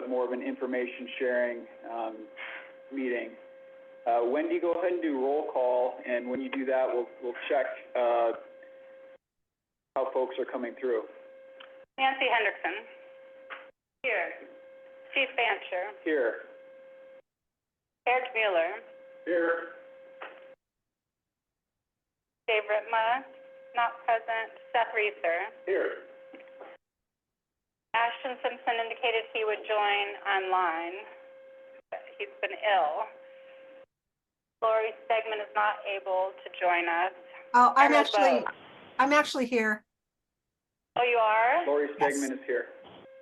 but more of an information sharing meeting. Wendy, go ahead and do roll call, and when you do that, we'll check how folks are coming through. Nancy Hendrickson. Here. Chief Fancher. Here. Eric Mueller. Here. Dave Ritma, not present. Seth Reeser. Here. Ashton Simpson indicated he would join online, but he's been ill. Lori Stegman is not able to join us. Oh, I'm actually here. Oh, you are? Lori Yes. Stegman is here.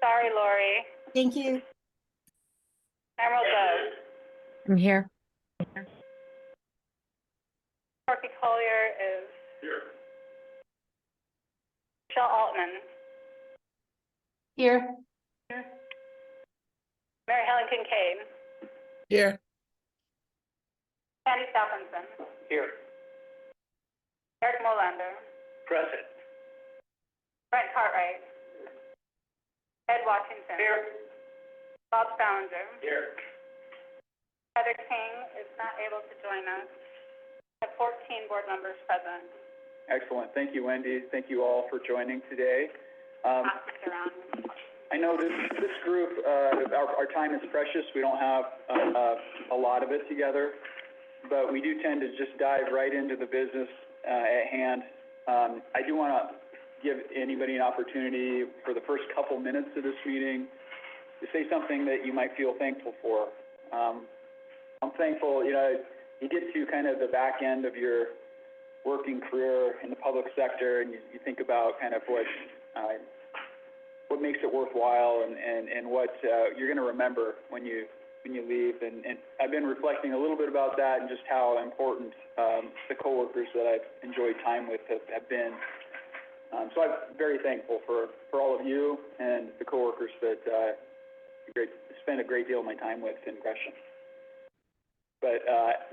Sorry, Lori. Thank you. Emerald Bose. I'm here. Corky Collier is Here. Michelle Altman. Here. Mary Helen Kincaid. Here. Patty Stephenson. Here. Eric Molander. Present. Brent Cartwright. Ed Washington. Here. Bob Salinger. Here. Heather King is not able to join us. We have 14 board members present. Excellent. Thank you, Wendy. Thank you all for joining today. I know this group, our time is precious. We don't have a lot of it together, but we do tend to just dive right into the business at hand. I do want to give anybody an opportunity for the first couple minutes of this meeting to say something that you might feel thankful for. I'm thankful, you get to kind of the back end of your working career in the public sector, and you think about kind of what makes it worthwhile and what you're going to remember when you leave. And I've been reflecting a little bit about that and just how important the coworkers that I've enjoyed time with have been. So I'm very thankful for all of you and the coworkers that spend a great deal of my time with in Gresham. But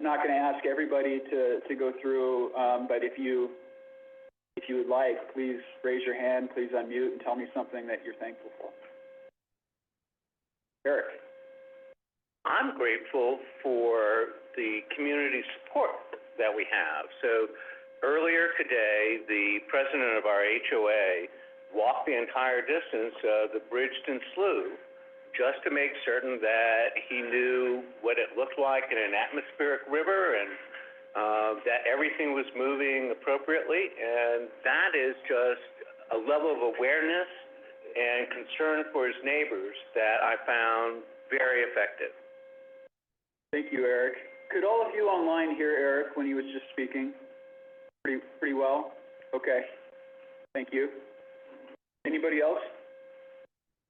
not going to ask everybody to go through, but if you would like, please raise your hand, please unmute and tell me something that you're thankful for. Eric. I'm grateful for the community support that we have. So earlier today, the president of our HOA walked the entire distance of the Bridgeton Slough just to make certain that he knew what it looked like in an atmospheric river and that everything was moving appropriately. And that is just a level of awareness and concern for his neighbors that I found very effective. Thank you, Eric. Could all of you online hear Eric when he was just speaking? Pretty well? Okay. Thank you. Anybody else?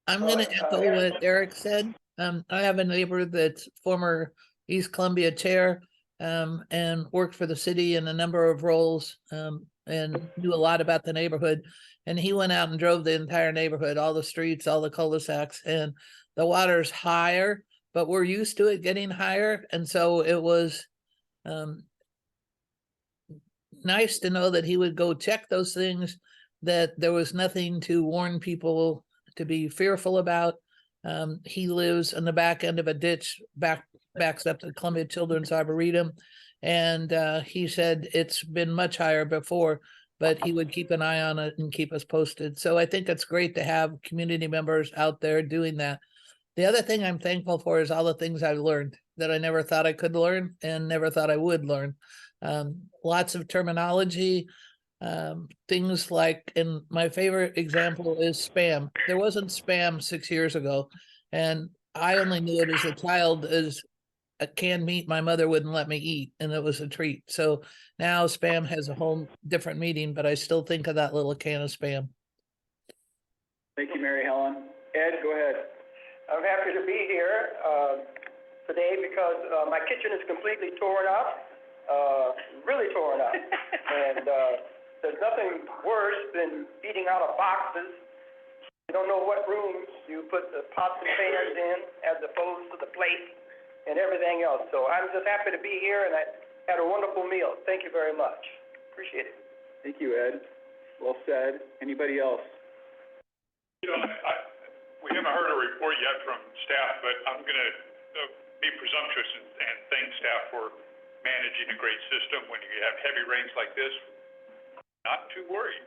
I'm going to echo what Eric said. I have a neighbor that's former East Columbia chair and worked for the city in a number of roles and knew a lot about the neighborhood. And he went out and drove the entire neighborhood, all the streets, all the cul-de-sacs, and the water's higher, but we're used to it getting higher. And so it was nice to know that he would go check those things, that there was nothing to warn people to be fearful about. He lives on the back end of a ditch, backs up to Columbia Children's Arboretum. And he said it's been much higher before, but he would keep an eye on it and keep us posted. So I think it's great to have community members out there doing that. The other thing I'm thankful for is all the things I've learned that I never thought I could learn and never thought I would learn. Lots of terminology, things like, and my favorite example is spam. There wasn't spam 6 years ago, and I only knew it as a child as a canned meat my mother wouldn't let me eat, and it was a treat. So now spam has a whole different meaning, but I still think of that little can of spam. Thank you, Mary Helen. Ed, go ahead. I'm happy to be here today because my kitchen is completely torn up, really torn up. And there's nothing worse than eating out of boxes. You don't know what rooms you put the pots and pans in as opposed to the plate and everything else. So I'm just happy to be here, and I had a wonderful meal. Thank you very much. Appreciate it. Thank you, Ed. Well said. Anybody else? we haven't heard a report yet from staff, but I'm gonna be presumptuous and thank staff for managing a great system when you have heavy rains like this. Not too worried.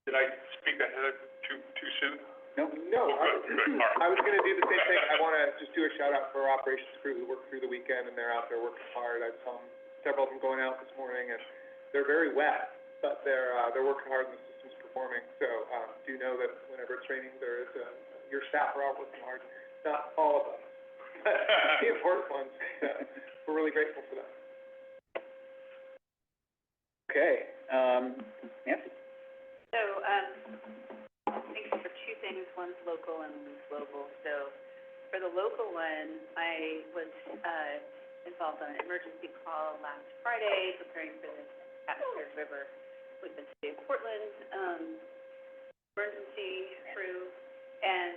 Did I speak ahead too soon? No. No, Good. All right. I was gonna do the same thing. I wanna just do a shout out for our operations crew who worked through the weekend and they're out there working hard. I saw several of them going out this morning and they're very wet, but they're working hard and the system's performing. So, do know that whenever it's raining, there is your staff are all working hard. Not all of them, but the important ones. We're really grateful for that. Okay, Nancy? So, thanks for two things. One's local and one's global. So, for the local one, I was involved on an emergency call last Friday, preparing for the Atmosphere River with the city of Portland emergency crew, and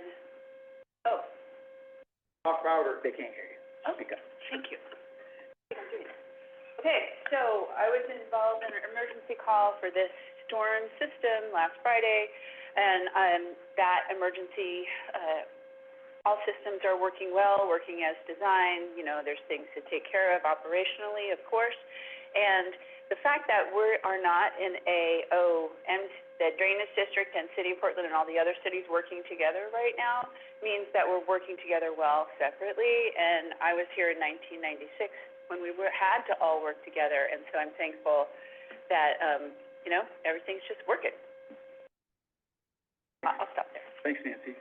Talk louder. They can't hear you. okay, thank you. Okay, so I was involved in an emergency call for this storm system last Friday, and that emergency, all systems are working well, working as designed. You know, there's things to take care of operationally, of course, and the fact that we are not in the drainage district and city of Portland and all the other cities working together right now means that we're working together well separately, and I was here in 1996 when we had to all work together, and so I'm thankful that, you know, everything's just working. I'll stop there. Thanks, Nancy.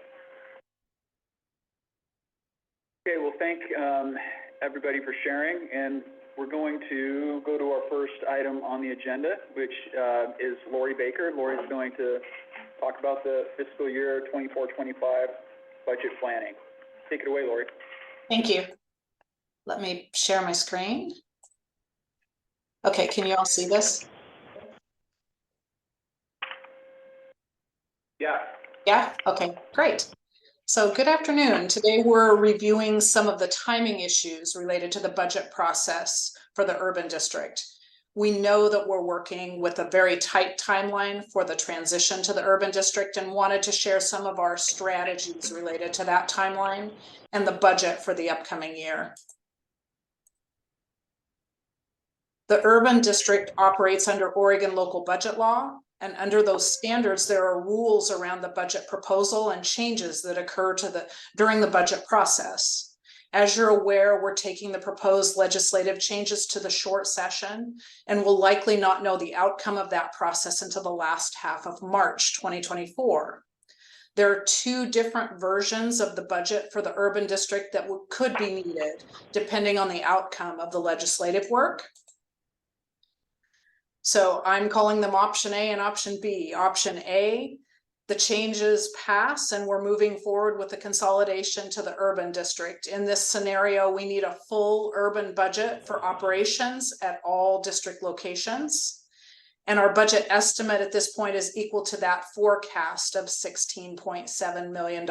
Okay, well, thank everybody for sharing, and we're going to go to our first item on the agenda, which is Lori Baker. Lori is going to talk about the fiscal year 24-25 budget planning. Take it away, Lori. Thank you. Let me share my screen. Okay, can you all see this? Yeah. Yeah, okay, great. So good afternoon. Today we're reviewing some of the timing issues related to the budget process for the urban district. We know that we're working with a very tight timeline for the transition to the urban district and wanted to share some of our strategies related to that timeline and the budget for the upcoming year. The urban district operates under Oregon local budget law, and under those standards, there are rules around the budget proposal and changes that occur during the budget process. As you're aware, we're taking the proposed legislative changes to the short session and will likely not know the outcome of that process until the last half of March 2024. There are two different versions of the budget for the urban district that could be needed depending on the outcome of the legislative work. So I'm calling them option A and option B. Option A, the changes pass and we're moving forward with the consolidation to the urban district. In this scenario, we need a full urban budget for operations at all district locations. And our budget estimate at this point is equal to that forecast of $16.7 million.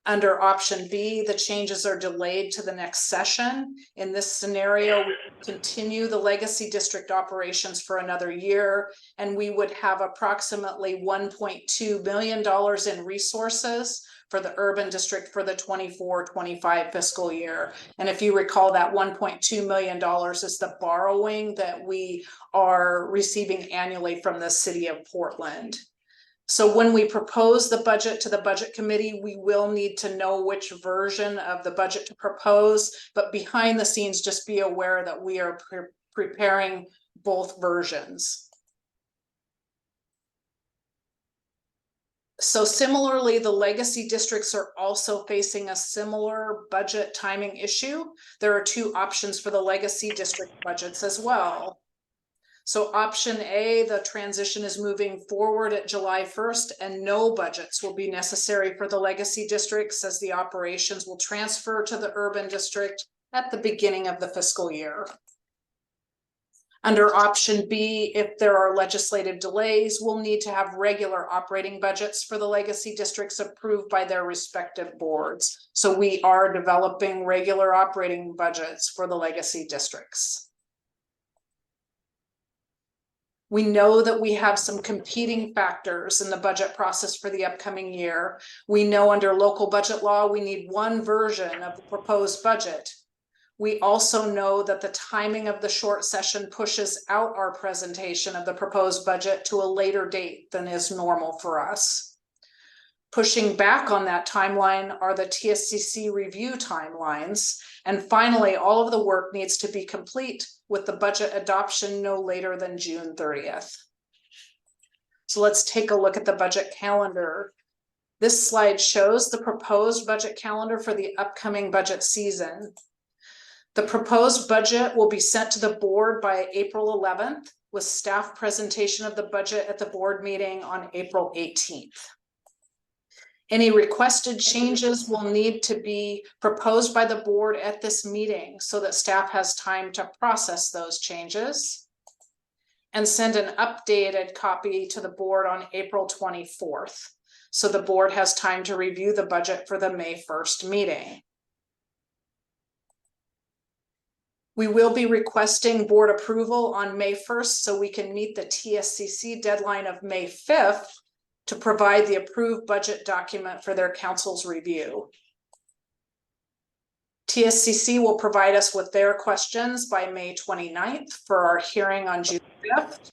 Under option B, the changes are delayed to the next session. In this scenario, we continue the legacy district operations for another year, and we would have approximately $1.2 million in resources for the urban district for the 24-25 fiscal year. And if you recall, that $1.2 million is the borrowing that we are receiving annually from the city of Portland. So when we propose the budget to the budget committee, we will need to know which version of the budget to propose, but behind the scenes, just be aware that we are preparing both versions. So similarly, the legacy districts are also facing a similar budget timing issue. There are two options for the legacy district budgets as well. So option A, the transition is moving forward at July 1st and no budgets will be necessary for the legacy districts as the operations will transfer to the urban district at the beginning of the fiscal year. Under option B, if there are legislative delays, we'll need to have regular operating budgets for the legacy districts approved by their respective boards. So we are developing regular operating budgets for the legacy districts. We know that we have some competing factors in the budget process for the upcoming year. We know under local budget law, we need one version of the proposed budget. We also know that the timing of the short session pushes out our presentation of the proposed budget to a later date than is normal for us. Pushing back on that timeline are the TSCC review timelines. And finally, all of the work needs to be complete with the budget adoption no later than June 30th. So let's take a look at the budget calendar. This slide shows the proposed budget calendar for the upcoming budget season. The proposed budget will be sent to the board by April 11th, with staff presentation of the budget at the board meeting on April 18th. Any requested changes will need to be proposed by the board at this meeting so that staff has time to process those changes and send an updated copy to the board on April 24th. So the board has time to review the budget for the May 1st meeting. We will be requesting board approval on May 1st so we can meet the TSCC deadline of May 5th to provide the approved budget document for their council's review. TSCC will provide us with their questions by May 29th for our hearing on June 5th.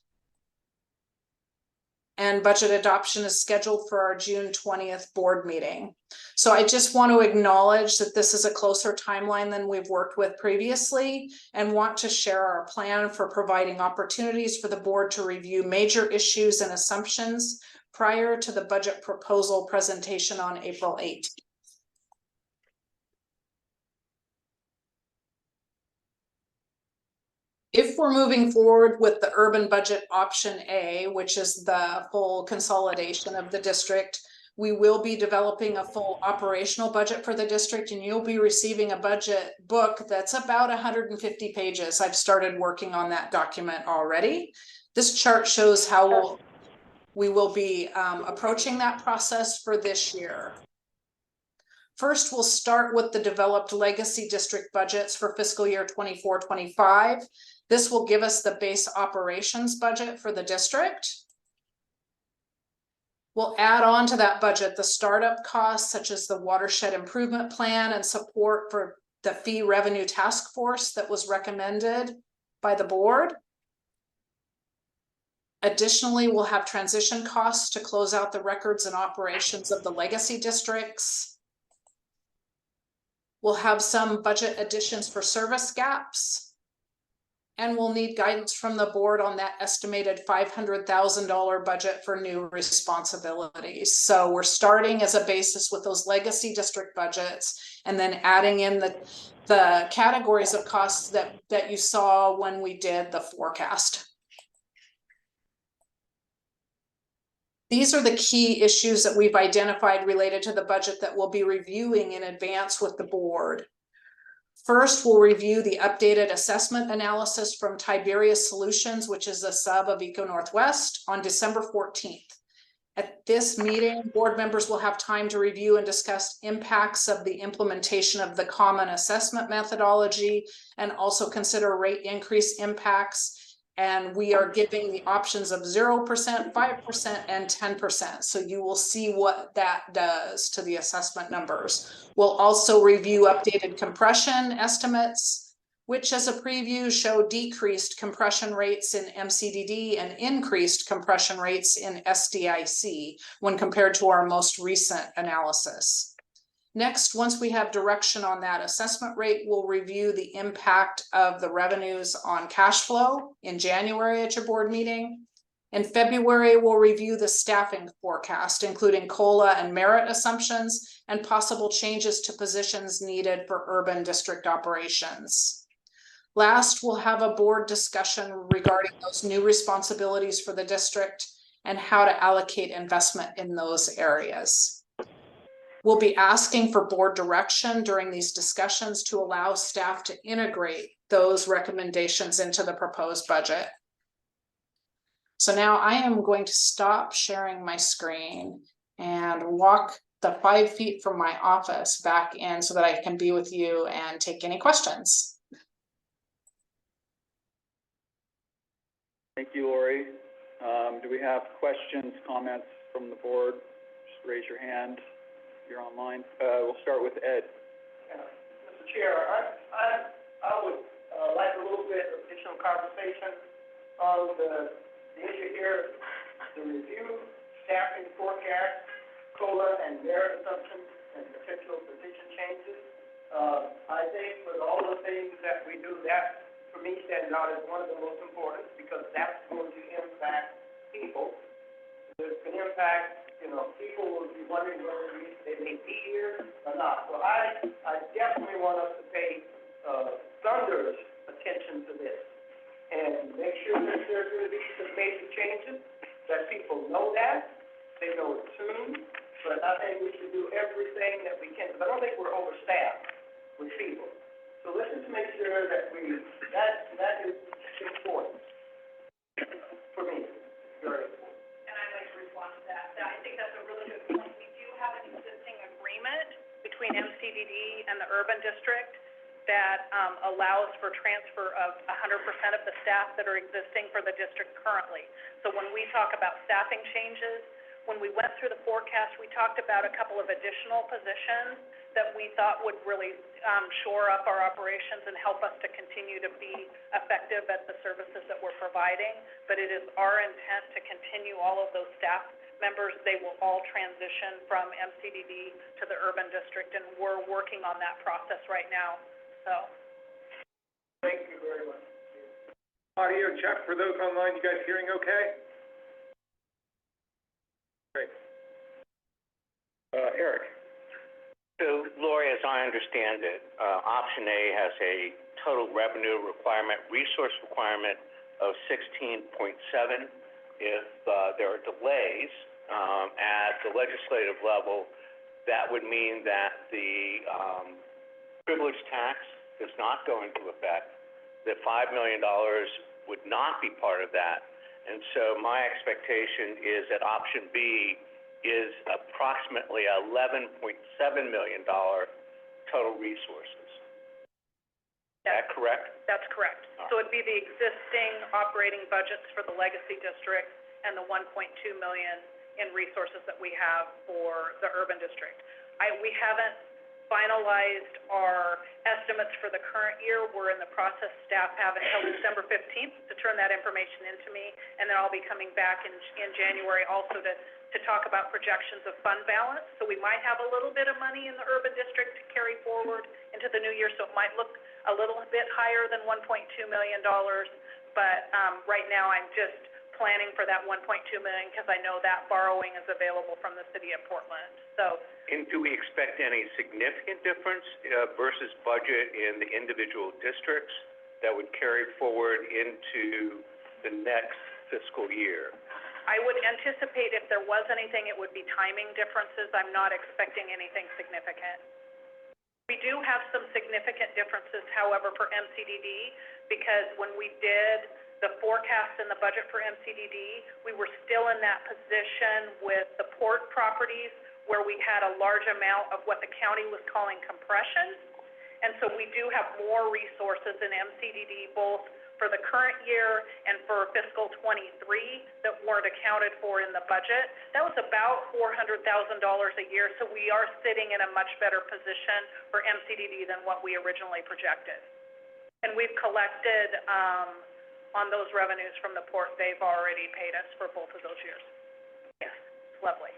And budget adoption is scheduled for our June 20th board meeting. So I just want to acknowledge that this is a closer timeline than we've worked with previously and want to share our plan for providing opportunities for the board to review major issues and assumptions prior to the budget proposal presentation on April 8th. If we're moving forward with the urban budget option A, which is the full consolidation of the district, we will be developing a full operational budget for the district, and you'll be receiving a budget book that's about 150 pages. I've started working on that document already. This chart shows how we will be approaching that process for this year. First, we'll start with the developed legacy district budgets for fiscal year 24-25. This will give us the base operations budget for the district. We'll add on to that budget the startup costs such as the watershed improvement plan and support for the fee revenue task force that was recommended by the board. Additionally, we'll have transition costs to close out the records and operations of the legacy districts. We'll have some budget additions for service gaps. And we'll need guidance from the board on that estimated $500,000 budget for new responsibilities. So we're starting as a basis with those legacy district budgets and then adding in the categories of costs that you saw when we did the forecast. These are the key issues that we've identified related to the budget that we'll be reviewing in advance with the board. First, we'll review the updated assessment analysis from Tiberius Solutions, which is a sub of Eco Northwest, on December 14th. At this meeting, board members will have time to review and discuss impacts of the implementation of the common assessment methodology and also consider rate increase impacts. And we are giving the options of 0%, 5%, and 10%. So you will see what that does to the assessment numbers. We'll also review updated compression estimates, which as a preview show decreased compression rates in MCDD and increased compression rates in SDIC when compared to our most recent analysis. Next, once we have direction on that assessment rate, we'll review the impact of the revenues on cash flow in January at your board meeting. In February, we'll review the staffing forecast, including COLA and merit assumptions and possible changes to positions needed for urban district operations. Last, we'll have a board discussion regarding those new responsibilities for the district and how to allocate investment in those areas. We'll be asking for board direction during these discussions to allow staff to integrate those recommendations into the proposed budget. So now I am going to stop sharing my screen and walk the 5 feet from my office back in so that I can be with you and take any questions. Thank you, Lori. Do we have questions, comments from the board? Just raise your hand if you're online. We'll start with Ed. Mr. Chair, I would, like a little bit of additional conversation on the issue here, the review, staffing forecast, COLA and merit assumptions and potential position changes. I think with all the things that we do, that for me stands out as one of the most important because that's going to impact people. It's going to impact, people will be wondering whether they may be here or not. So I definitely want us to pay thunderous attention to this and make sure that there's going to be some major changes, that people know that, they know it soon. But I think we should do everything that we can, because I don't think we're overstaffed with people. So let's just make sure that that is important for me, very important. And I'd like to respond to that. I think that's a really good point. We do have an existing agreement between MCDD and the urban district that allows for transfer of 100% of the staff that are existing for the district currently. So when we talk about staffing changes, when we went through the forecast, we talked about a couple of additional positions that we thought would really shore up our operations and help us to continue to be effective at the services that we're providing. But it is our intent to continue all of those staff members. They will all transition from MCDD to the urban district, and we're working on that process right now. So. Thank you very much. Audio check for those online. You guys hearing okay? Great. Eric. So, Lori, as I understand it, option A has a total revenue requirement, resource requirement of 16.7. If there are delays at the legislative level, that would mean that the privilege tax does not go into effect. That $5 million would not be part of that. And so my expectation is that option B is approximately $11.7 million total resources. Is that correct? That's correct. So it'd be the existing operating budgets for the legacy district and the 1.2 million in resources that we have for the urban district. We haven't finalized our estimates for the current year. We're in the process, staff have until December 15th to turn that information into me, and then I'll be coming back in January also to talk about projections of fund balance. So we might have a little bit of money in the urban district to carry forward into the new year, so it might look a little bit higher than $1.2 million, but right now I'm just planning for that $1.2 million because I know that borrowing is available from the city of Portland. So. And do we expect any significant difference versus budget in the individual districts that would carry forward into the next fiscal year? I would anticipate if there was anything, it would be timing differences. I'm not expecting anything significant. We do have some significant differences, however, for MCDD, because when we did the forecast and the budget for MCDD, we were still in that position with the port properties where we had a large amount of what the county was calling compression. And so we do have more resources in MCDD, both for the current year and for fiscal 23 that weren't accounted for in the budget. That was about $400,000 a year, so we are sitting in a much better position for MCDD than what we originally projected. And we've collected on those revenues from the port. They've already paid us for both of those years. Yes, it's lovely.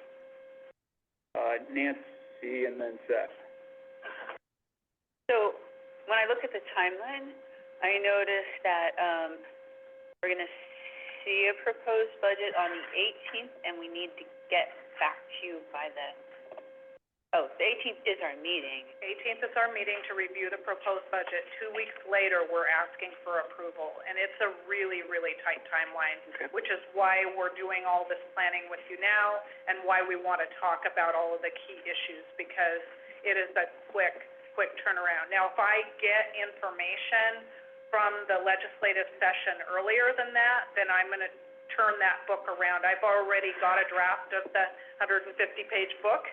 Nancy and then Seth. So when I look at the timeline, I noticed that we're going to see a proposed budget on the 18th, and we need to get back to you by the 18th is our meeting. 18th is our meeting to review the proposed budget. 2 weeks later, we're asking for approval, and it's a really, really tight timeline, which is why we're doing all this planning with you now and why we want to talk about all of the key issues, because it is a quick turnaround. Now, if I get information from the legislative session earlier than that, then I'm going to turn that book around. I've already got a draft of the 150-page book.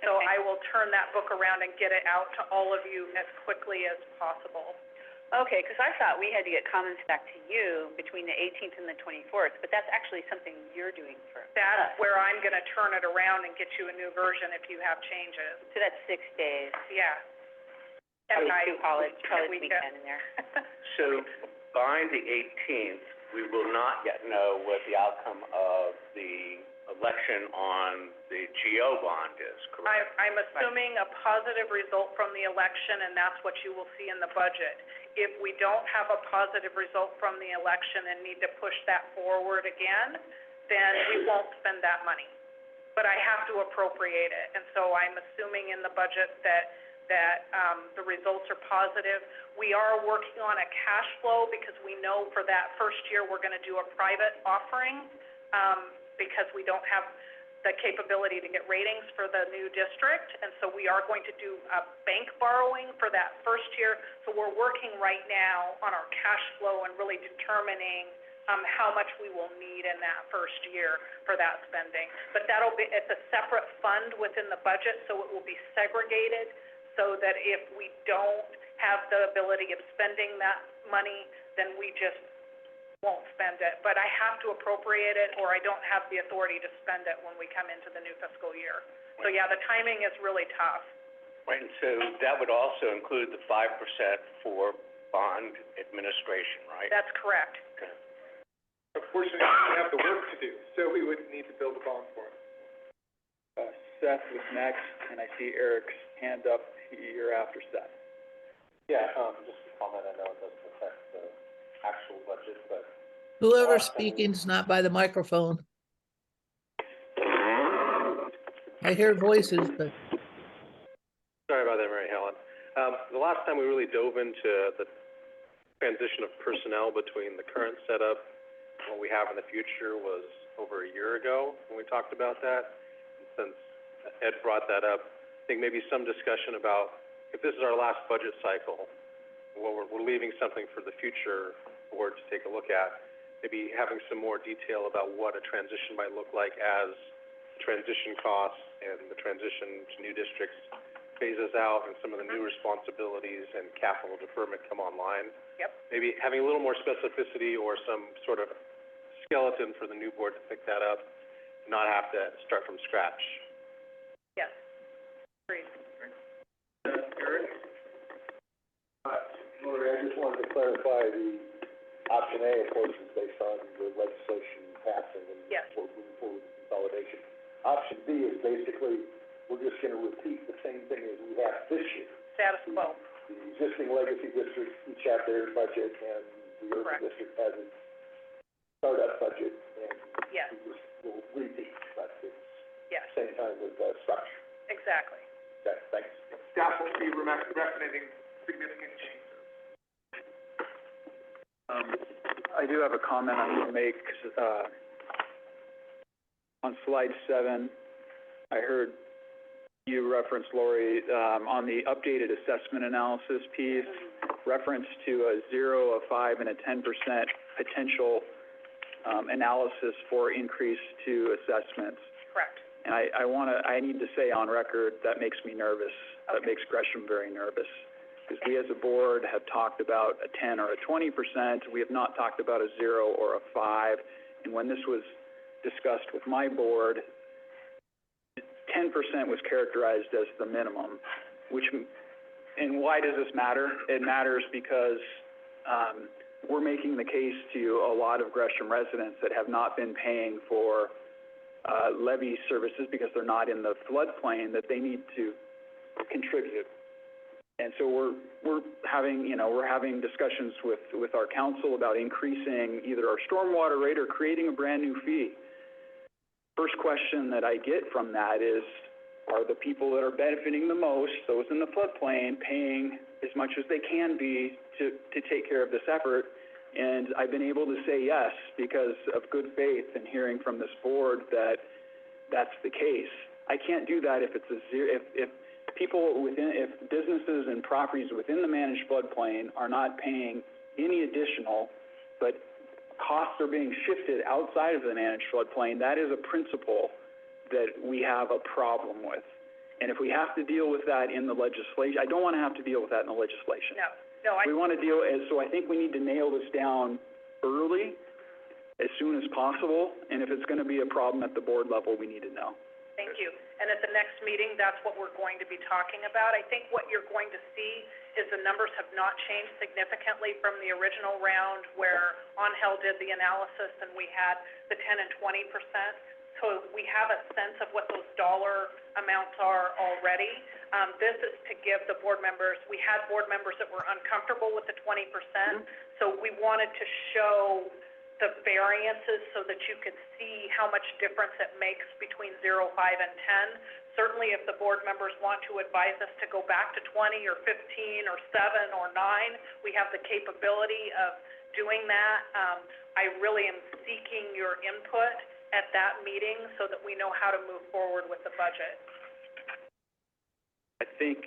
So I will turn that book around and get it out to all of you as quickly as possible. Okay, because I thought we had to get comments back to you between the 18th and the 24th, but that's actually something you're doing for us. That's where I'm gonna turn it around and get you a new version if you have changes. So that's 6 days. Yeah. I And would I, do call it, probably we weekend in there. So by the 18th, we will not yet know what the outcome of the election on the GO bond is, correct? I'm assuming a positive result from the election, and that's what you will see in the budget. If we don't have a positive result from the election and need to push that forward again, then we won't spend that money. But I have to appropriate it, and so I'm assuming in the budget that the results are positive. We are working on a cash flow because we know for that first year, we're gonna do a private offering, because we don't have the capability to get ratings for the new district, and so we are going to do a bank borrowing for that first year. So we're working right now on our cash flow and really determining how much we will need in that first year for that spending. But it's a separate fund within the budget, so it will be segregated, so that if we don't have the ability of spending that money, then we just won't spend it. But I have to appropriate it, or I don't have the authority to spend it when we come into the new fiscal year. So yeah, the timing is really tough. Right, and so that would also include the 5% for bond administration, right? That's correct. Okay. Unfortunately, we have the work to do, so we would need to build a bond for it. Seth was next, and I see Eric's hand up. You're after Seth. Yeah, just a comment, I know it doesn't affect the actual budget, but Whoever's speaking is not by the microphone. I hear voices, but sorry about that, Mary Helen. The last time we really dove into the transition of personnel between the current setup and what we have in the future was over a year ago when we talked about that. And since Ed brought that up, I think maybe some discussion about if this is our last budget cycle, well, we're leaving something for the future board to take a look at, maybe having some more detail about what a transition might look like as transition costs and the transition to new districts phases out and some of the new responsibilities and capital deferment come online. Yep. Maybe having a little more specificity or some sort of skeleton for the new board to pick that up, not have to start from scratch. Yes. Agreed. Eric? Lori, I just wanted to clarify the option A, of course, is based on the legislation passing and Yes. we're moving forward with consolidation. Option B is basically, we're just gonna repeat the same thing as we have this year. Status quo. The existing legacy districts each have their budget and the Correct. urban district has its startup budget and Yes. we just will repeat, but it's Yes. same kind of structure. Exactly. Okay, thanks. Staff will be recommending significant changes. I do have a comment I'm gonna make, on slide 7, I heard you reference, Lori, on the updated assessment analysis piece, reference to a 0, a 5, and a 10% potential, analysis for increase to assessments. Correct. And I need to say on record, that makes me nervous. That makes Gresham very nervous. Because we as a board have talked about a 10 or a 20%. We have not talked about a 0 or a 5. And when this was discussed with my board, 10% was characterized as the minimum, and why does this matter? It matters because, we're making the case to a lot of Gresham residents that have not been paying for, levy services because they're not in the floodplain, that they need to contribute. And so we're having discussions with our council about increasing either our stormwater rate or creating a brand new fee. First question that I get from that is, are the people that are benefiting the most, those in the floodplain, paying as much as they can be to take care of this effort? And I've been able to say yes because of good faith and hearing from this board that that's the case. I can't do that if it's a zero, if businesses and properties within the managed floodplain are not paying any additional, but costs are being shifted outside of the managed floodplain, that is a principle that we have a problem with. And if we have to deal with that in the legislation, I don't want to have to deal with that in the legislation. No. No, We want to deal, and so I think we need to nail this down early, as soon as possible, and if it's going to be a problem at the board level, we need to know. thank you. And at the next meeting, that's what we're going to be talking about. I think what you're going to see is the numbers have not changed significantly from the original round where Angel did the analysis and we had the 10 and 20%. So we have a sense of what those dollar amounts are already. This is to give the board members, we had board members that were uncomfortable with the 20%, so we wanted to show the variances so that you could see how much difference it makes between 0, 5, and 10. Certainly, if the board members want to advise us to go back to 20 or 15 or 7 or 9, we have the capability of doing that. I really am seeking your input at that meeting so that we know how to move forward with the budget. I think,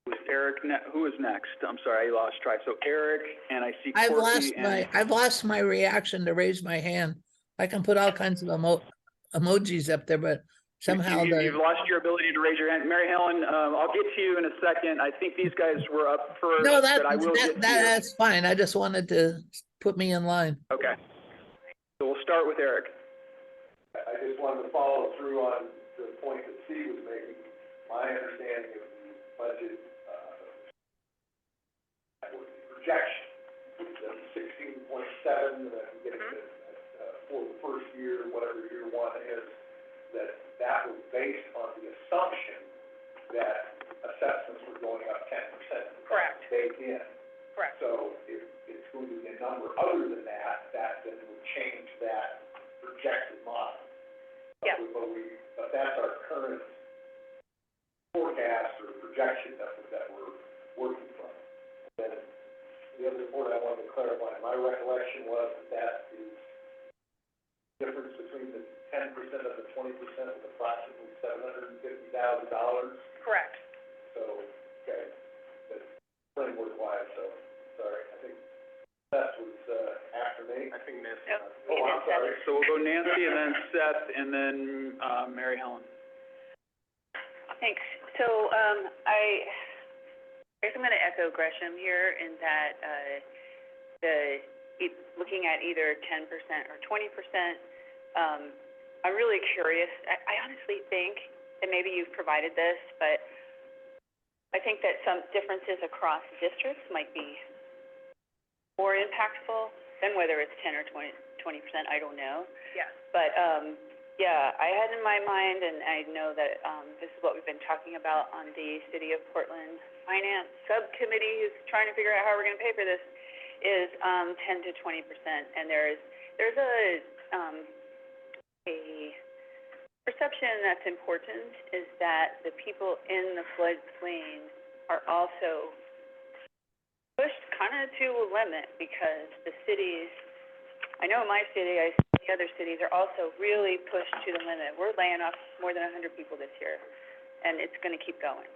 was Eric who was next? I'm sorry, I lost track. So Eric, and I see Courtney and... I've lost my reaction to raise my hand. I can put all kinds of emojis up there, but somehow You've lost your ability to raise your hand. Mary Helen, I'll get to you in a second. I think these guys were up first, No, but I will get to you. that's fine. I just wanted to put me in line. Okay. So we'll start with Eric. I just wanted to follow through on the point that Steve was making. My understanding of the budget, projection, the 16.7 that we get for the first year, whatever year one is, that was based on the assumption that assessments were going up 10%. Correct. Baked in. Correct. So if it's going to be a number other than that, that then would change that projected model. Yeah. But that's our current forecast or projection that we're working from. And then the other point I wanted to clarify, my recollection was that is difference between the 10% and the 20% was approximately $750,000. Correct. So, okay, that's framework-wise, so, sorry, I think Seth was, after me. I think Nancy. Nope. Oh, I'm sorry. So we'll go Nancy and then Seth and then Mary Helen. Thanks. So, I guess I'm gonna echo Gresham here in that, looking at either 10% or 20%, I'm really curious. I honestly think, and maybe you've provided this, but I think that some differences across districts might be more impactful than whether it's 10 or 20%, I don't know. Yes. But, yeah, I had in my mind, and I know that this is what we've been talking about on the City of Portland Finance Subcommittee, who's trying to figure out how we're going to pay for this, is 10 to 20%. And there's a perception that's important is that the people in the floodplain are also pushed kind of to a limit because the cities, I know in my city, I see the other cities are also really pushed to the limit. We're laying off more than 100 people this year, and it's going to keep going.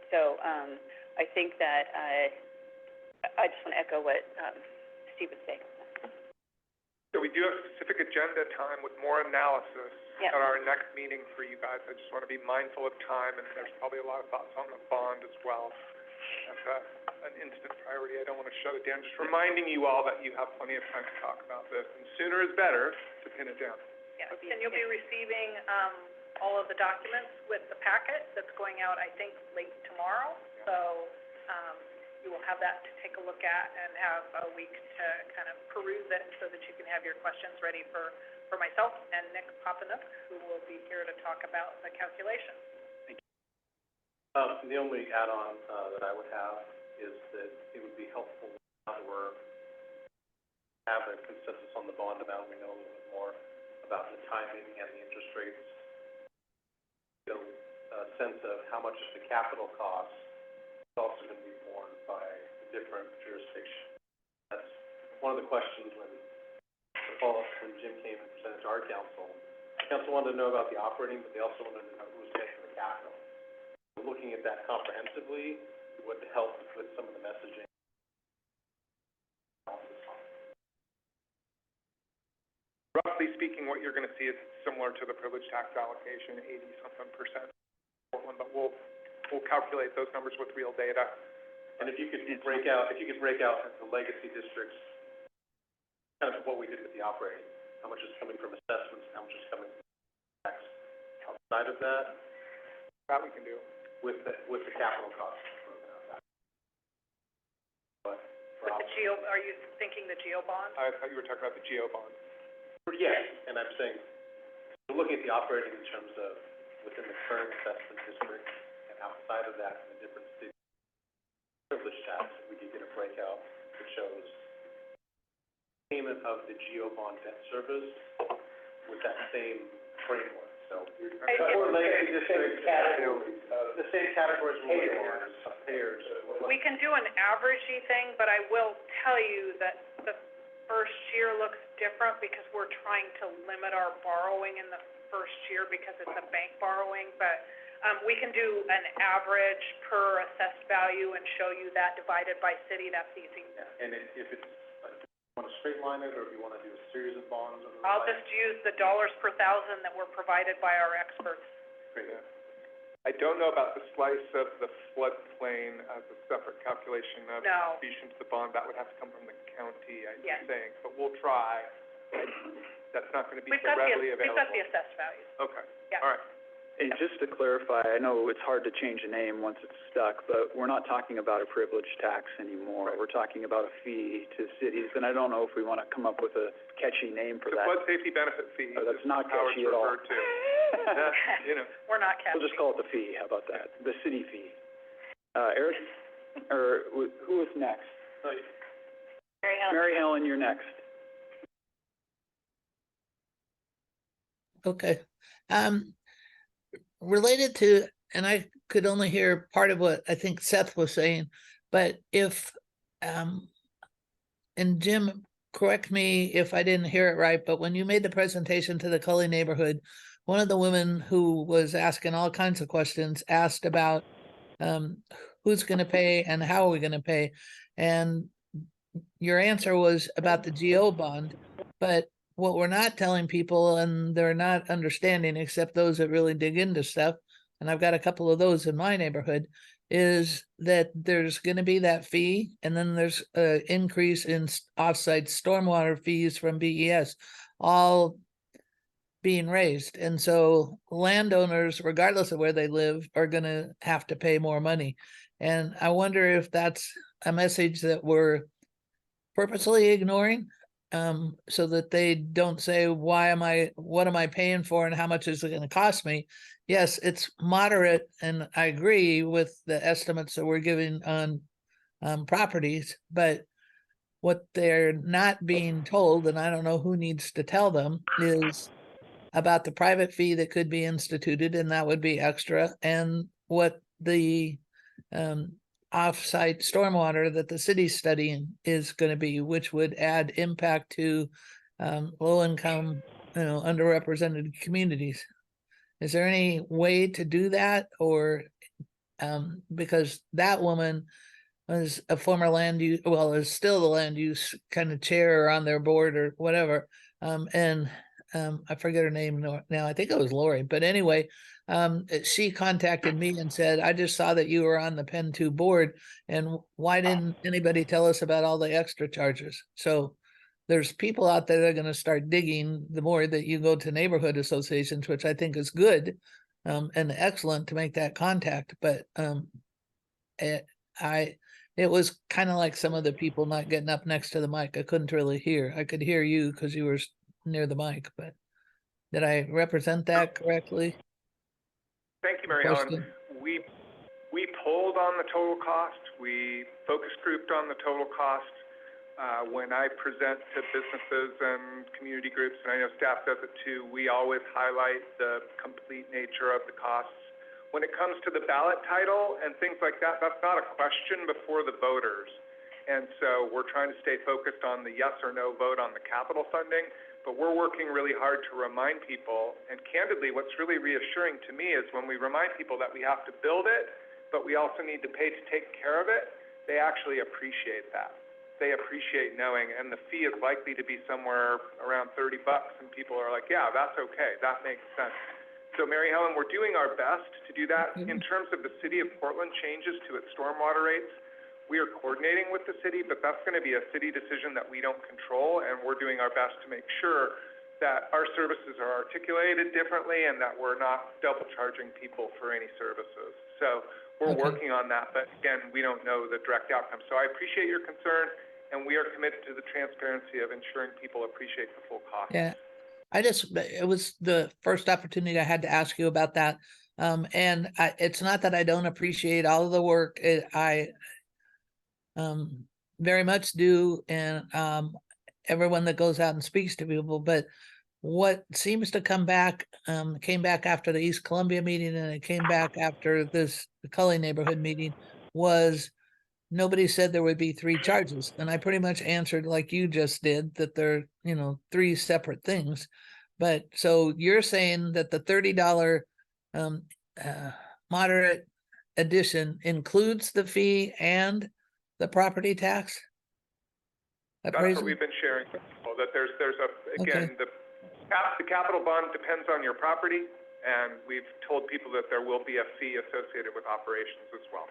So I think that I just want to echo what Steve was saying. So we do have a specific agenda time with more analysis at our next meeting for you guys. I just want to be mindful of time, and there's probably a lot of thoughts on the bond as well. That's an instant priority. I don't want to shut it down. Just reminding you all that you have plenty of time to talk about this, and sooner is better to pin it down. Yes, and you'll be receiving all of the documents with the packet that's going out, I think, late tomorrow. So you will have that to take a look at and have a week to kind of peruse it so that you can have your questions ready for myself and Nick Popanook, who will be here to talk about the calculations. The only add-on that I would have is that it would be helpful now that we're have a consensus on the bond amount. We know a little bit more about the timing and the interest rates. So a sense of how much of the capital costs is also going to be borne by the different jurisdictions. That's one of the questions when Jim came and presented to our council. The council wanted to know about the operating, but they also wanted to know who was paying for the capital. Looking at that comprehensively would help with some of the messaging. Roughly speaking, what you're going to see is similar to the privilege tax allocation, 80-something% Portland, but we'll calculate those numbers with real data. And if you could break out the legacy districts, kind of what we did with the operating, how much is coming from assessments, and how much is coming from tax outside of that, That we can do. with the capital costs. But for With the are you thinking the geo bond? I thought you were talking about the geo bond. yes, and I'm saying, we're looking at the operating in terms of within the current assessment district and outside of that, in the different city privilege tax, we could get a breakout that shows payment of the geo bond debt service with that same framework. So, or legacy districts, the same categories of payers. We can do an averagey thing, but I will tell you that the first year looks different because we're trying to limit our borrowing in the first year because it's a bank borrowing, but we can do an average per assessed value and show you that divided by city. That's easy. Yeah. And if it's, you want to straight line it, or if you want to do a series of bonds? I'll just use the dollars per thousand that were provided by our experts. Great. Yeah. I don't know about the slice of the floodplain as a separate calculation of No. contribution to the bond. That would have to come from the county, I Yes. think, but we'll try. That's not going to be We've so got readily we've available. got the assessed values. Okay. Yeah. All right. And just to clarify, I know it's hard to change a name once it's stuck, but we're not talking about a privilege tax anymore. Right. We're talking about a fee to cities, and I don't know if we want to come up with a catchy name for The that. flood safety benefit fee Oh, that's is not how it's catchy at all. referred to. You know. We're not catching. We'll just call it the fee, how about that? The city fee. Eric, or who is next? Mary Helen. Mary Helen, you're next. Okay. Related to, and I could only hear part of what I think Seth was saying, but if, and Jim, correct me if I didn't hear it right, but when you made the presentation to the Cully neighborhood, one of the women who was asking all kinds of questions asked about who's going to pay and how are we going to pay. And your answer was about the GO bond, but what we're not telling people, and they're not understanding, except those that really dig into stuff, and I've got a couple of those in my neighborhood, is that there's going to be that fee, and then there's an increase in offsite stormwater fees from BES, all being raised. And so landowners, regardless of where they live, are going to have to pay more money. And I wonder if that's a message that we're purposely ignoring, so that they don't say, what am I paying for and how much is it going to cost me? Yes, it's moderate, and I agree with the estimates that we're giving on properties, but what they're not being told, and I don't know who needs to tell them, is about the private fee that could be instituted, and that would be extra, and what the off-site stormwater that the city's studying is going to be, which would add impact to low-income, underrepresented communities. Is there any way to do that? Or because that woman was a former land use, well, is still the land use kind of chair on their board or whatever, and I forget her name now. I think it was Lori, but anyway, she contacted me and said, I just saw that you were on the Penn 2 board, and why didn't anybody tell us about all the extra charges? So there's people out there that are going to start digging the more that you go to neighborhood associations, which I think is good and excellent to make that contact. But it was kind of like some of the people not getting up next to the mic. I couldn't really hear. I could hear you because you were near the mic, but did I represent that correctly? Thank you, Mary Helen. We polled on the total cost. We focus grouped on the total cost. When I present to businesses and community groups, and I know staff does it too, we always highlight the complete nature of the costs. When it comes to the ballot title and things like that, that's not a question before the voters. And so we're trying to stay focused on the yes or no vote on the capital funding, but we're working really hard to remind people, and candidly, what's really reassuring to me is when we remind people that we have to build it, but we also need to pay to take care of it, they actually appreciate that. They appreciate knowing, and the fee is likely to be somewhere around $30, and people are like, yeah, that's okay, that makes sense. So Mary Helen, we're doing our best to do that. In terms of the city of Portland changes to its stormwater rates, we are coordinating with the city, but that's gonna be a city decision that we don't control, and we're doing our best to make sure that our services are articulated differently and that we're not double charging people for any services. So we're Okay. working on that, but again, we don't know the direct outcome. So I appreciate your concern, and we are committed to the transparency of ensuring people appreciate the full cost. Yeah, it was the first opportunity I had to ask you about that. And it's not that I don't appreciate all of the work. I very much do, and everyone that goes out and speaks to people. But what seems to come back, came back after the East Columbia meeting, and it came back after the Cully neighborhood meeting, was nobody said there would be 3 charges. And I pretty much answered like you just did, that they're, 3 separate things. But so you're saying that the $30 moderate addition includes the fee and the property tax? That's Appraisal? what we've been sharing, well, that there's Okay. the capital bond depends on your property, and we've told people that there will be a fee associated with operations as well.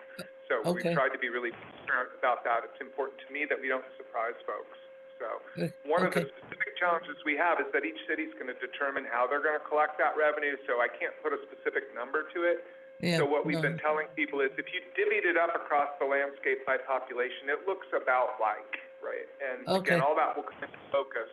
So we've Okay. tried to be really transparent about that. It's important to me that we don't surprise folks. So one of the Okay. specific challenges we have is that each city's gonna determine how they're gonna collect that revenue, so I can't put a specific number to it. Yeah, So what we've no. been telling people is if you divvied it up across the landscape by population, it looks about like, right? And Okay. again, all that will come into focus.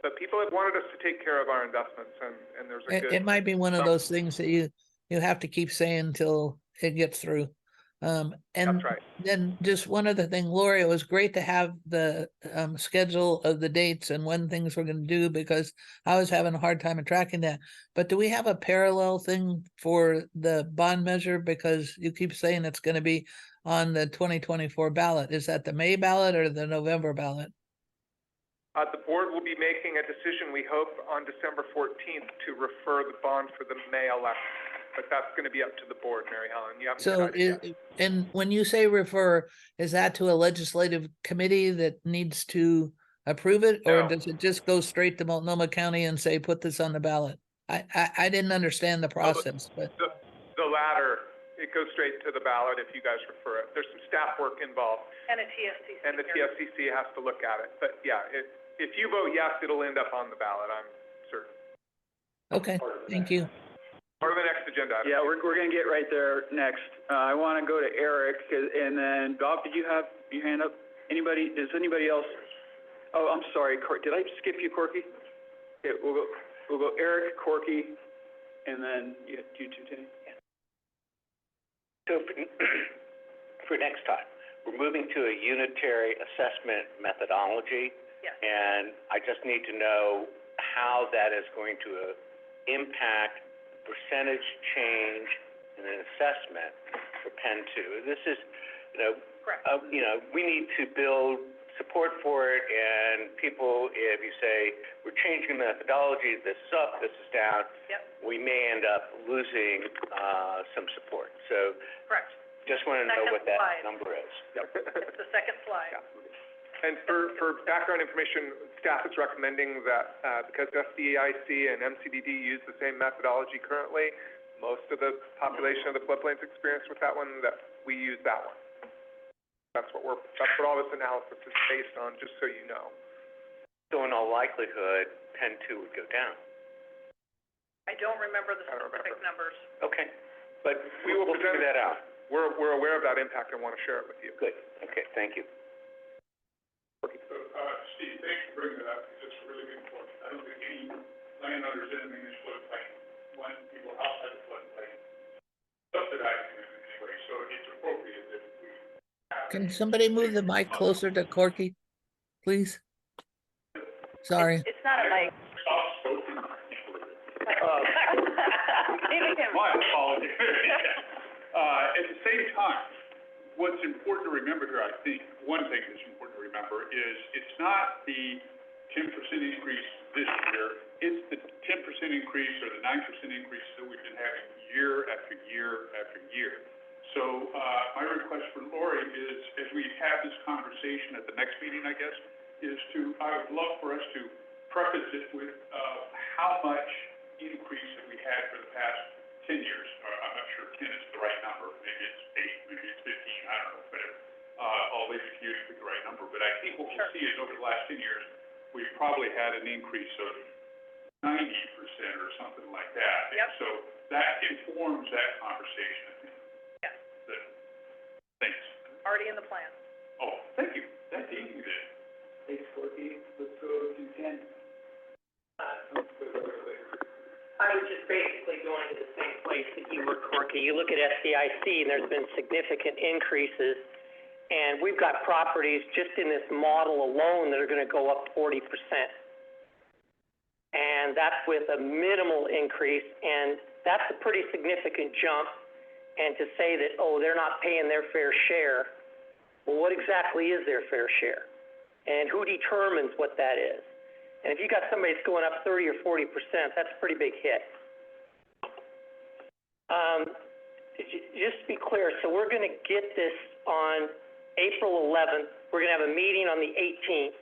But people have wanted us to take care of our investments, and there's a It, good. it might be one of those things that you have to keep saying until it gets through. And That's right. then just one other thing, Lori, it was great to have the schedule of the dates and when things were going to do, because I was having a hard time of tracking that. But do we have a parallel thing for the bond measure? Because you keep saying it's going to be on the 2024 ballot. Is that the May ballot or the November ballot? The board will be making a decision, we hope, on December 14th to refer the bond for the May election. But that's gonna be up to the board, Mary Helen. You haven't So decided yet. and when you say refer, is that to a legislative committee that needs to approve it? Or No. does it just go straight to Multnomah County and say, put this on the ballot? I didn't understand the process, but The latter, it goes straight to the ballot if you guys refer it. There's some staff work involved, And a TSCC. and the hearing. TFCC has to look at it. But yeah, if you vote yes, it'll end up on the ballot, I'm certain. okay, thank you. Or the next agenda item. Yeah, we're gonna get right there next. I wanna go to Eric, and then Bob, did you have your hand up? Does anybody else? Oh, I'm sorry, did I skip you, Corky? Okay, we'll go Eric, Corky, and then you two, Tinny. So for next time, we're moving to a unitary assessment methodology. Yes. And I just need to know how that is going to impact percentage change in an assessment for Penn 2. This is, Correct. We need to build support for it, and people, if you say, we're changing the methodology, this is up, this is down, Yep, we may end up losing some support. So correct. just want to know Second what that slide. number is. It's the second slide. And for background information, staff is recommending that, because SDIC and MCDD use the same methodology currently, most of the population of the floodplain's experience with that one, that we use that one. That's what all this analysis is based on, just so you know. So in all likelihood, Penn 2 would go down. I don't remember the I don't specific numbers. Okay, but We will we'll figure present- that out. We're aware of that impact and want to share it with you. Good, okay, thank you. So, Steve, thanks for bringing that up, because it's a really good point. I don't think any landowners in the municipal floodplain want people outside the floodplain subsidizing it in any way, so it's appropriate that we have. Can somebody move the mic closer to Corky, please? Sorry. It's not a mic. Soft-spoken. Maybe we can. My apologies. At the same time, what's important to remember here, I think, one thing that's important to remember is it's not the 10% increase this year, it's the 10% increase or the 9% increase that we've been having year after year after year. So, my request for Lori is, as we have this conversation at the next meeting, I guess, I would love for us to preface it with, how much increase that we had for the past 10 years. I'm not sure 10 is the right number, maybe it's 8, maybe it's 15, I don't know, whatever. I'll leave it to you to pick the right number, but I think what we'll see is over the last 10 years, we've probably had an increase of 90% or something like that. Yep. And so that informs that conversation, I think. Yes. Thanks. Already in the plan. Oh, thank you. That's easy then. Thanks, Corky. Let's go to Ken. I was just basically going to the same place that you were, Corky. You look at SCIC, and there's been significant increases, and we've got properties just in this model alone that are gonna go up 40%. And that's with a minimal increase, and that's a pretty significant jump. And to say that, oh, they're not paying their fair share, well, what exactly is their fair share? And who determines what that is? And if you got somebody that's going up 30 or 40%, that's a pretty big hit. Just to be clear, so we're going to get this on April 11th. We're going to have a meeting on the 18th.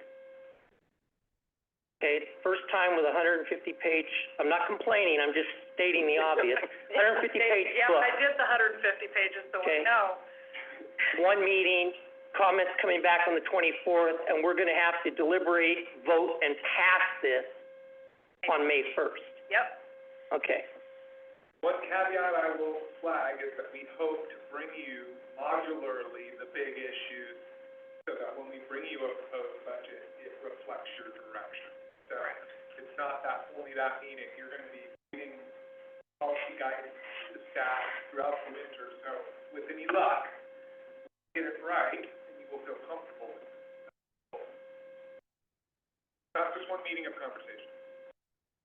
Okay, first time with a 150-page, I'm not complaining, I'm just stating the obvious. 150-page Yeah, book. I did the 150 pages, so Okay. we know. One meeting, comments coming back on the 24th, and we're going to have to deliberate, vote, and pass this on May 1st. Yep. Okay. One caveat I will flag is that we hope to bring you modularly the big issues so that when we bring you a proposed budget, it reflects your direction. So it's not that only that meeting, you're going to be giving policy guidance to staff throughout the winter. So with any luck, get it right, and you will feel comfortable with it. Not just one meeting of conversation,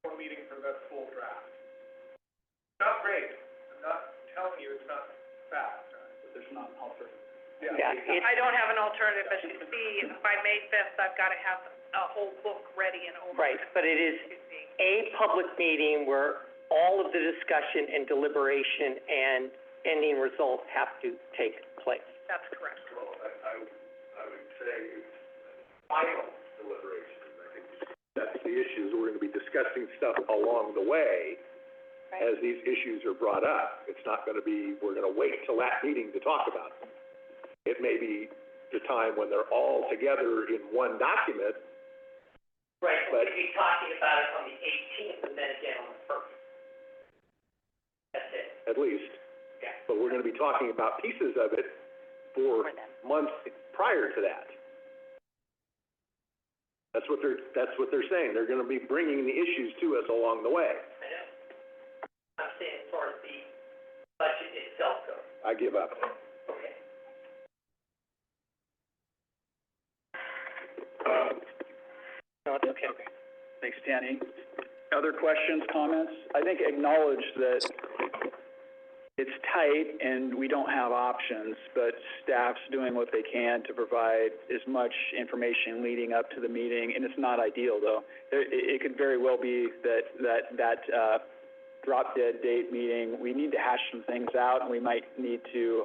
one meeting for the full draft. It's not great. I'm not telling you it's not fast. But there's not an alternative. Yeah, I don't have an alternative, but you see, by May 5th, I've got to have a whole book ready and over. right, but it is a public meeting where all of the discussion and deliberation and ending results have to take place. That's correct. Well, I would say final deliberations. I think that's the issues. We're gonna be discussing stuff along the way as these issues are brought up. It's not gonna be, we're gonna wait till that meeting to talk about them. It may be the time when they're all together in one document. Right, but we'll be talking about it on the 18th and then again on the 1st. That's it. At least. Yeah. But we're gonna be talking about pieces of it for months prior to that. That's what they're saying. They're gonna be bringing the issues to us along the way. I know. I'm saying as far as the budget itself goes. I give up. Okay. No, it's okay. Thanks, Tanny. Other questions, comments? I think acknowledge that it's tight and we don't have options, but staff's doing what they can to provide as much information leading up to the meeting, and it's not ideal, though. It could very well be that drop dead date meeting, we need to hash some things out, and we might need to,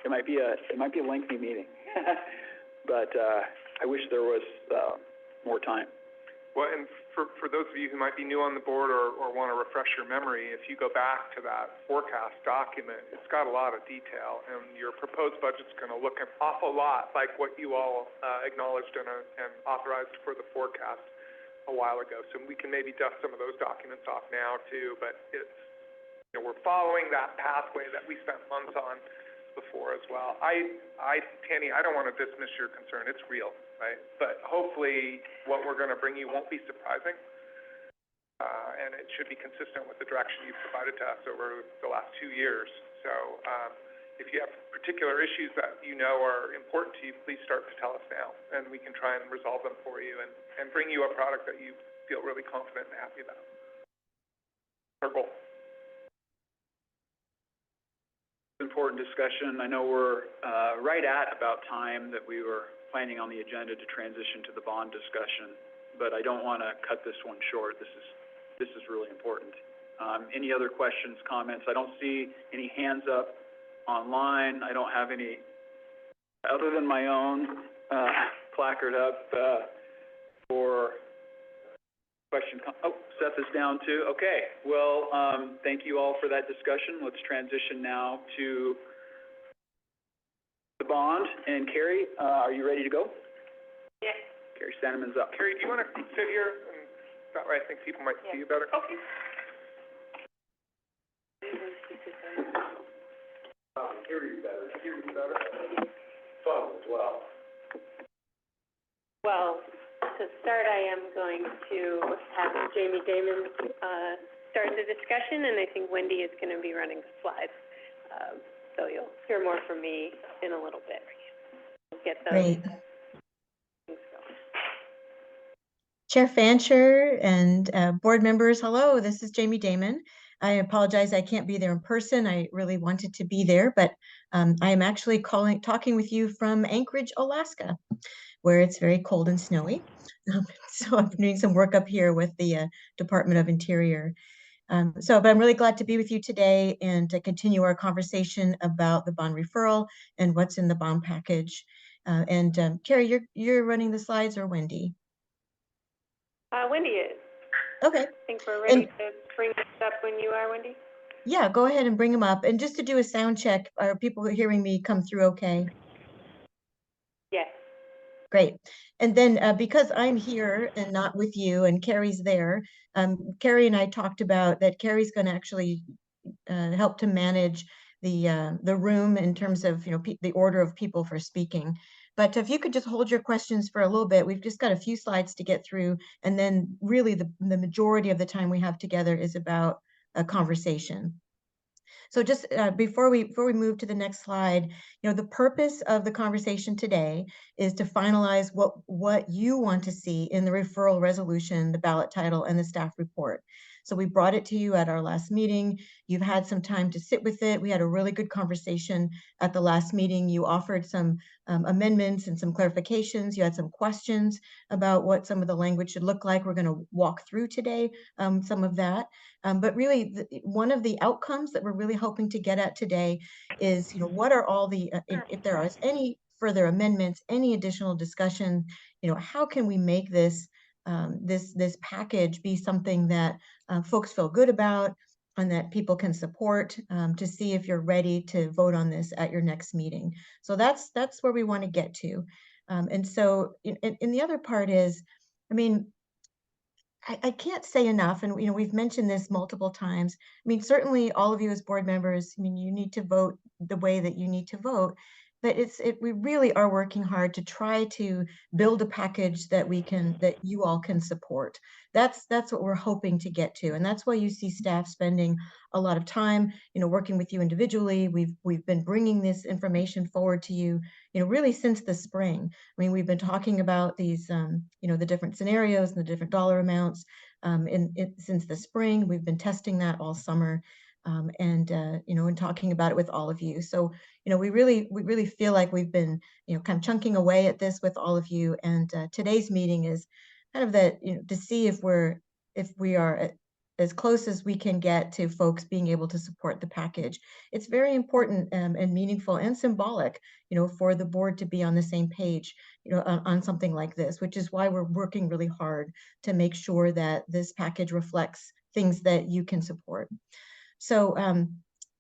it might be a lengthy meeting. But, I wish there was, more time. Well, and for those of you who might be new on the board or want to refresh your memory, if you go back to that forecast document, it's got a lot of detail, and your proposed budget's going to look an awful lot like what you all acknowledged and authorized for the forecast a while ago. So we can maybe dust some of those documents off now too, but it's, you know, we're following that pathway that we spent months on before as well. Tanny, I don't want to dismiss your concern. It's real, right? But hopefully what we're going to bring you won't be surprising. And it should be consistent with the direction you've provided to us over the last 2 years. So, if you have particular issues that you know are important to you, please start to tell us now, and we can try and resolve them for you and bring you a product that you feel really confident and happy about. Our goal. Important discussion. I know we're right at about time that we were planning on the agenda to transition to the bond discussion, but I don't want to cut this one short. This is really important. Any other questions, comments? I don't see any hands up online. I don't have any, other than my own placard up for question. Oh, Seth is down too. Okay. Well, thank you all for that discussion. Let's transition now to the bond. And Carrie, are you ready to go? Yes. Carrie Sandeman's up. Carrie, do you want to sit here? And that way I think people might see you better. Okay. Hear you better. Phone as well. Well, to start, I am going to have Jamie Damon start the discussion, and I think Wendy is going to be running the slides. So you'll hear more from me in a little bit. We'll get those Great. things going. Chair Fancher and board members, hello, this is Jamie Damon. I apologize, I can't be there in person. I really wanted to be there, but I am actually talking with you from Anchorage, Alaska, where it's very cold and snowy. So I'm doing some work up here with the Department of Interior. But I'm really glad to be with you today and to continue our conversation about the bond referral and what's in the bond package. Carrie, you're running the slides, or Wendy? Wendy is. Okay. I think we're ready to bring this up when you are, Wendy. Yeah, go ahead and bring them up. And just to do a sound check, are people hearing me come through okay? Yes. Great. And then because I'm here and not with you and Carrie's there, Carrie and I talked about that Carrie's going to actually help to manage the room in terms of, you know, the order of people for speaking. But if you could just hold your questions for a little bit, we've just got a few slides to get through, and then really the majority of the time we have together is about a conversation. So just before we move to the next slide, you know, the purpose of the conversation today is to finalize what you want to see in the referral resolution, the ballot title, and the staff report. So we brought it to you at our last meeting. You've had some time to sit with it. We had a really good conversation at the last meeting. You offered some amendments and some clarifications. You had some questions about what some of the language should look like. We're going to walk through today some of that. But really, one of the outcomes that we're really hoping to get at today is, you know, what are all the, if there are any further amendments, any additional discussion, you know, how can we make this this package be something that folks feel good about and that people can support, to see if you're ready to vote on this at your next meeting. So that's where we want to get to. And so, and the other part is, I mean, I can't say enough, and you know, we've mentioned this multiple times. I mean, certainly all of you as board members, I mean, you need to vote the way that you need to vote, but we really are working hard to try to build a package that you all can support. That's what we're hoping to get to, and that's why you see staff spending a lot of time, you know, working with you individually. We've been bringing this information forward to you, you know, really since the spring. I mean, we've been talking about these, you know, the different scenarios and the different dollar amounts since the spring. We've been testing that all summer, you know, and talking about it with all of you. So, you know, we really feel like we've been, you know, kind of chunking away at this with all of you. And today's meeting is kind of that, you know, to see if we are as close as we can get to folks being able to support the package. It's very important and meaningful and symbolic, you know, for the board to be on the same page, you know, on something like this, which is why we're working really hard to make sure that this package reflects things that you can support. So,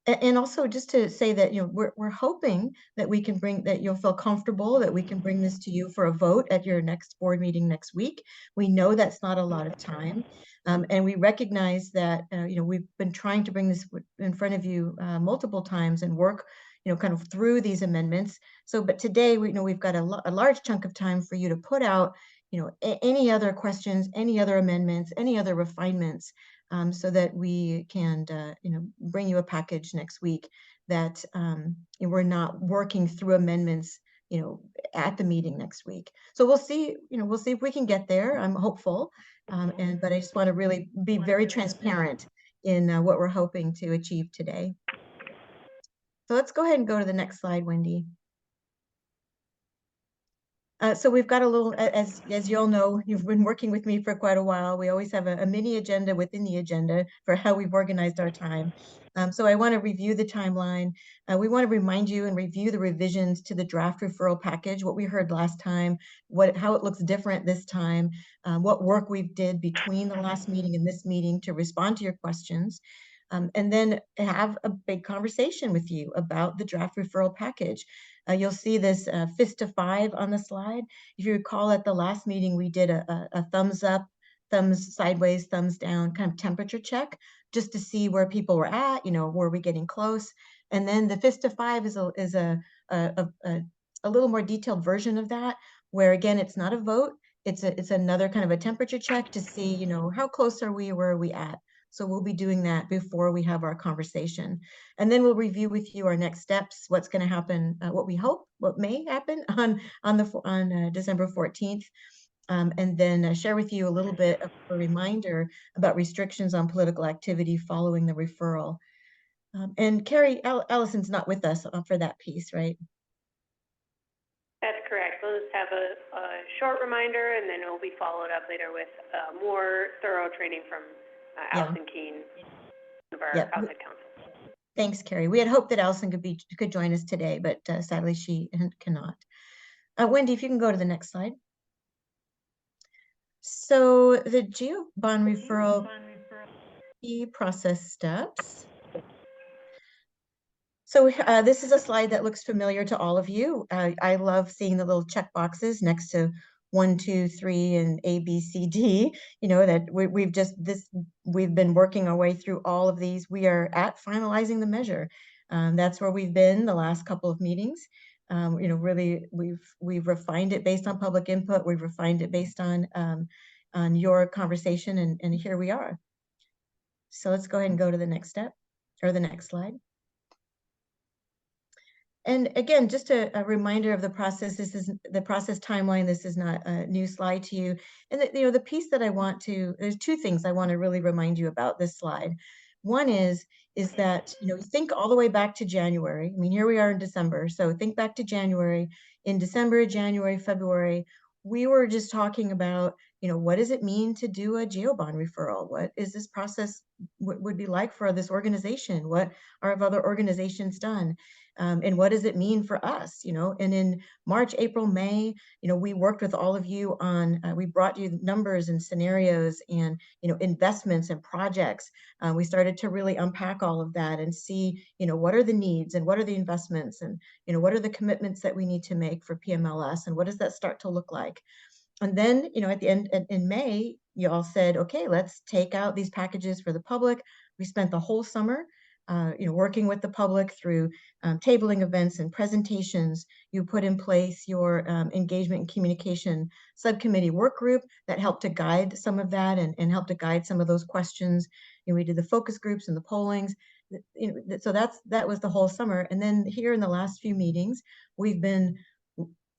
and also just to say that, you know, we're hoping that we can that you'll feel comfortable that we can bring this to you for a vote at your next board meeting next week. We know that's not a lot of time. And we recognize that, you know, we've been trying to bring this in front of you multiple times and work, you know, kind of through these amendments. So, but today we know we've got a large chunk of time for you to put out, you know, any other questions, any other amendments, any other refinements, so that we can, you know, bring you a package next week that you know, we're not working through amendments, you know, at the meeting next week. So we'll see, you know, we'll see if we can get there. I'm hopeful, but I just want to really be very transparent in what we're hoping to achieve today. So let's go ahead and go to the next slide, Wendy. So we've got a little, as you all know, you've been working with me for quite a while. We always have a mini agenda within the agenda for how we've organized our time. So I want to review the timeline. We want to remind you and review the revisions to the draft referral package, what we heard last time, how it looks different this time, what work we did between the last meeting and this meeting to respond to your questions. and then have a big conversation with you about the draft referral package. You'll see this fist to 5 on the slide. If you recall, at the last meeting, we did a thumbs up, thumbs sideways, thumbs down kind of temperature check just to see where people were at, were we getting close? And then the fist to 5 is a little more detailed version of that, where again, it's not a vote. It's another kind of a temperature check to see, how close are we, where are we at? So we'll be doing that before we have our conversation. And then we'll review with you our next steps, what's going to happen, what we hope, what may happen on December 14th. And then share with you a little bit of a reminder about restrictions on political activity following the referral. And Carrie, Allison's not with us for that piece, right? That's correct. We'll just have a short reminder, and then it will be followed up later with more thorough training from Allison Keene, one of our outside counsel. Thanks, Carrie. We had hoped that Allison could join us today, but sadly she cannot. Wendy, if you can go to the next slide. So the GEO bond referral key process steps. So this is a slide that looks familiar to all of you. I love seeing the little check boxes next to 1, 2, 3, and A, B, C, D. That we've been working our way through all of these. We are at finalizing the measure. That's where we've been the last couple of meetings. Really, we've refined it based on public input. We've refined it based on your conversation, and here we are. So let's go ahead and go to the next step, or the next slide. And again, just a reminder of the process. This is the process timeline. This is not a new slide to you. And the piece that there's two things I want to really remind you about this slide. One is that, think all the way back to January. I mean, here we are in December. So think back to January. In December, January, February, we were just talking about, what does it mean to do a GEO bond referral? What is this process would be like for this organization? What have other organizations done? And what does it mean for us? And in March, April, May, we worked with all of you on, we brought you numbers and scenarios and, investments and projects. We started to really unpack all of that and see, what are the needs and what are the investments and, what are the commitments that we need to make for PMLS and what does that start to look like? And then, at the end, in May, you all said, okay, let's take out these packages for the public. We spent the whole summer working with the public through tabling events and presentations. You put in place your engagement and communication subcommittee work group that helped to guide some of that and helped to guide some of those questions. We did the focus groups and the pollings. So that was the whole summer. And then here in the last few meetings, we've been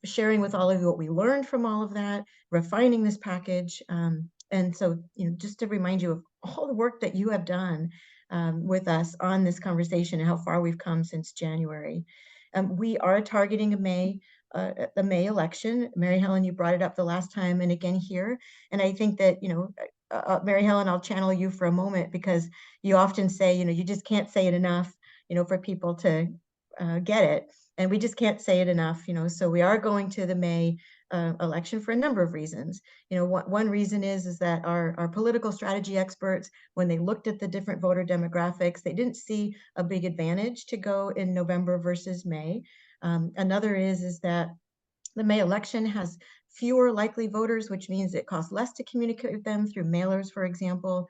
sharing with all of you what we learned from all of that, refining this package. And so, just to remind you of all the work that you have done with us on this conversation and how far we've come since January. We are targeting the May election. Mary Helen, you brought it up the last time and again here. And I think that, Mary Helen, I'll channel you for a moment because you often say, you just can't say it enough, for people to get it. And we just can't say it enough, so we are going to the May election for a number of reasons. One reason is that our political strategy experts, when they looked at the different voter demographics, they didn't see a big advantage to go in November versus May. Another is that the May election has fewer likely voters, which means it costs less to communicate with them through mailers, for example.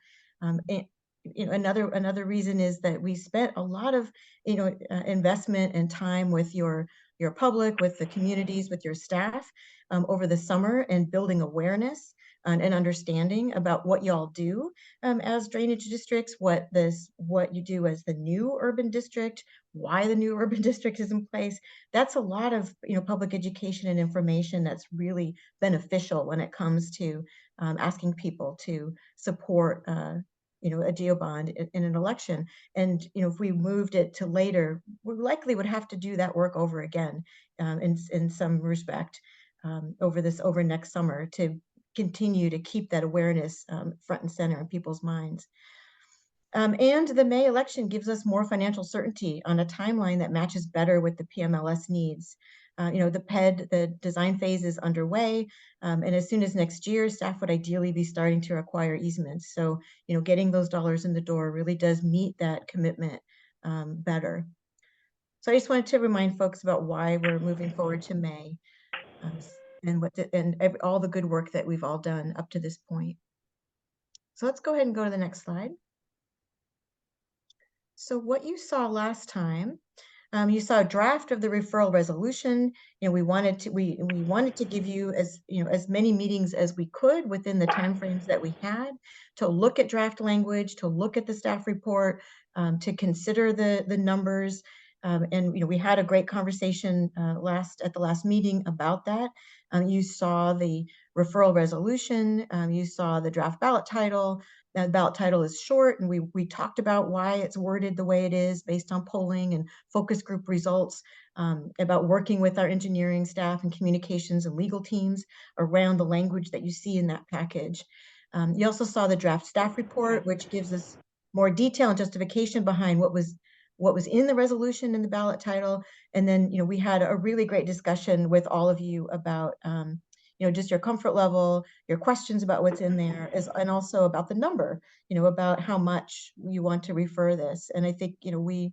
Another reason is that we spent a lot of investment and time with your public, with the communities, with your staff over the summer and building awareness and understanding about what y'all do as drainage districts, what you do as the new urban district, why the new urban district is in place. That's a lot of public education and information that's really beneficial when it comes to asking people to support a GEO bond in an election. And, if we moved it to later, we likely would have to do that work over again in some respect over next summer to continue to keep that awareness front and center in people's minds. And the May election gives us more financial certainty on a timeline that matches better with the PMLS needs. The PED, the design phase is underway. And as soon as next year, staff would ideally be starting to acquire easements. So, getting those dollars in the door really does meet that commitment better. So I just wanted to remind folks about why we're moving forward to May and all the good work that we've all done up to this point. So let's go ahead and go to the next slide. So what you saw last time, you saw a draft of the referral resolution. We wanted to give you as many meetings as we could within the timeframes that we had to look at draft language, to look at the staff report, to consider the numbers. And we had a great conversation at the last meeting about that. You saw the referral resolution. You saw the draft ballot title. That ballot title is short, and we talked about why it's worded the way it is based on polling and focus group results, about working with our engineering staff and communications and legal teams around the language that you see in that package. You also saw the draft staff report, which gives us more detail and justification behind what was in the resolution and the ballot title. And then, we had a really great discussion with all of you about just your comfort level, your questions about what's in there, and also about the number, about how much you want to refer this. And I think, we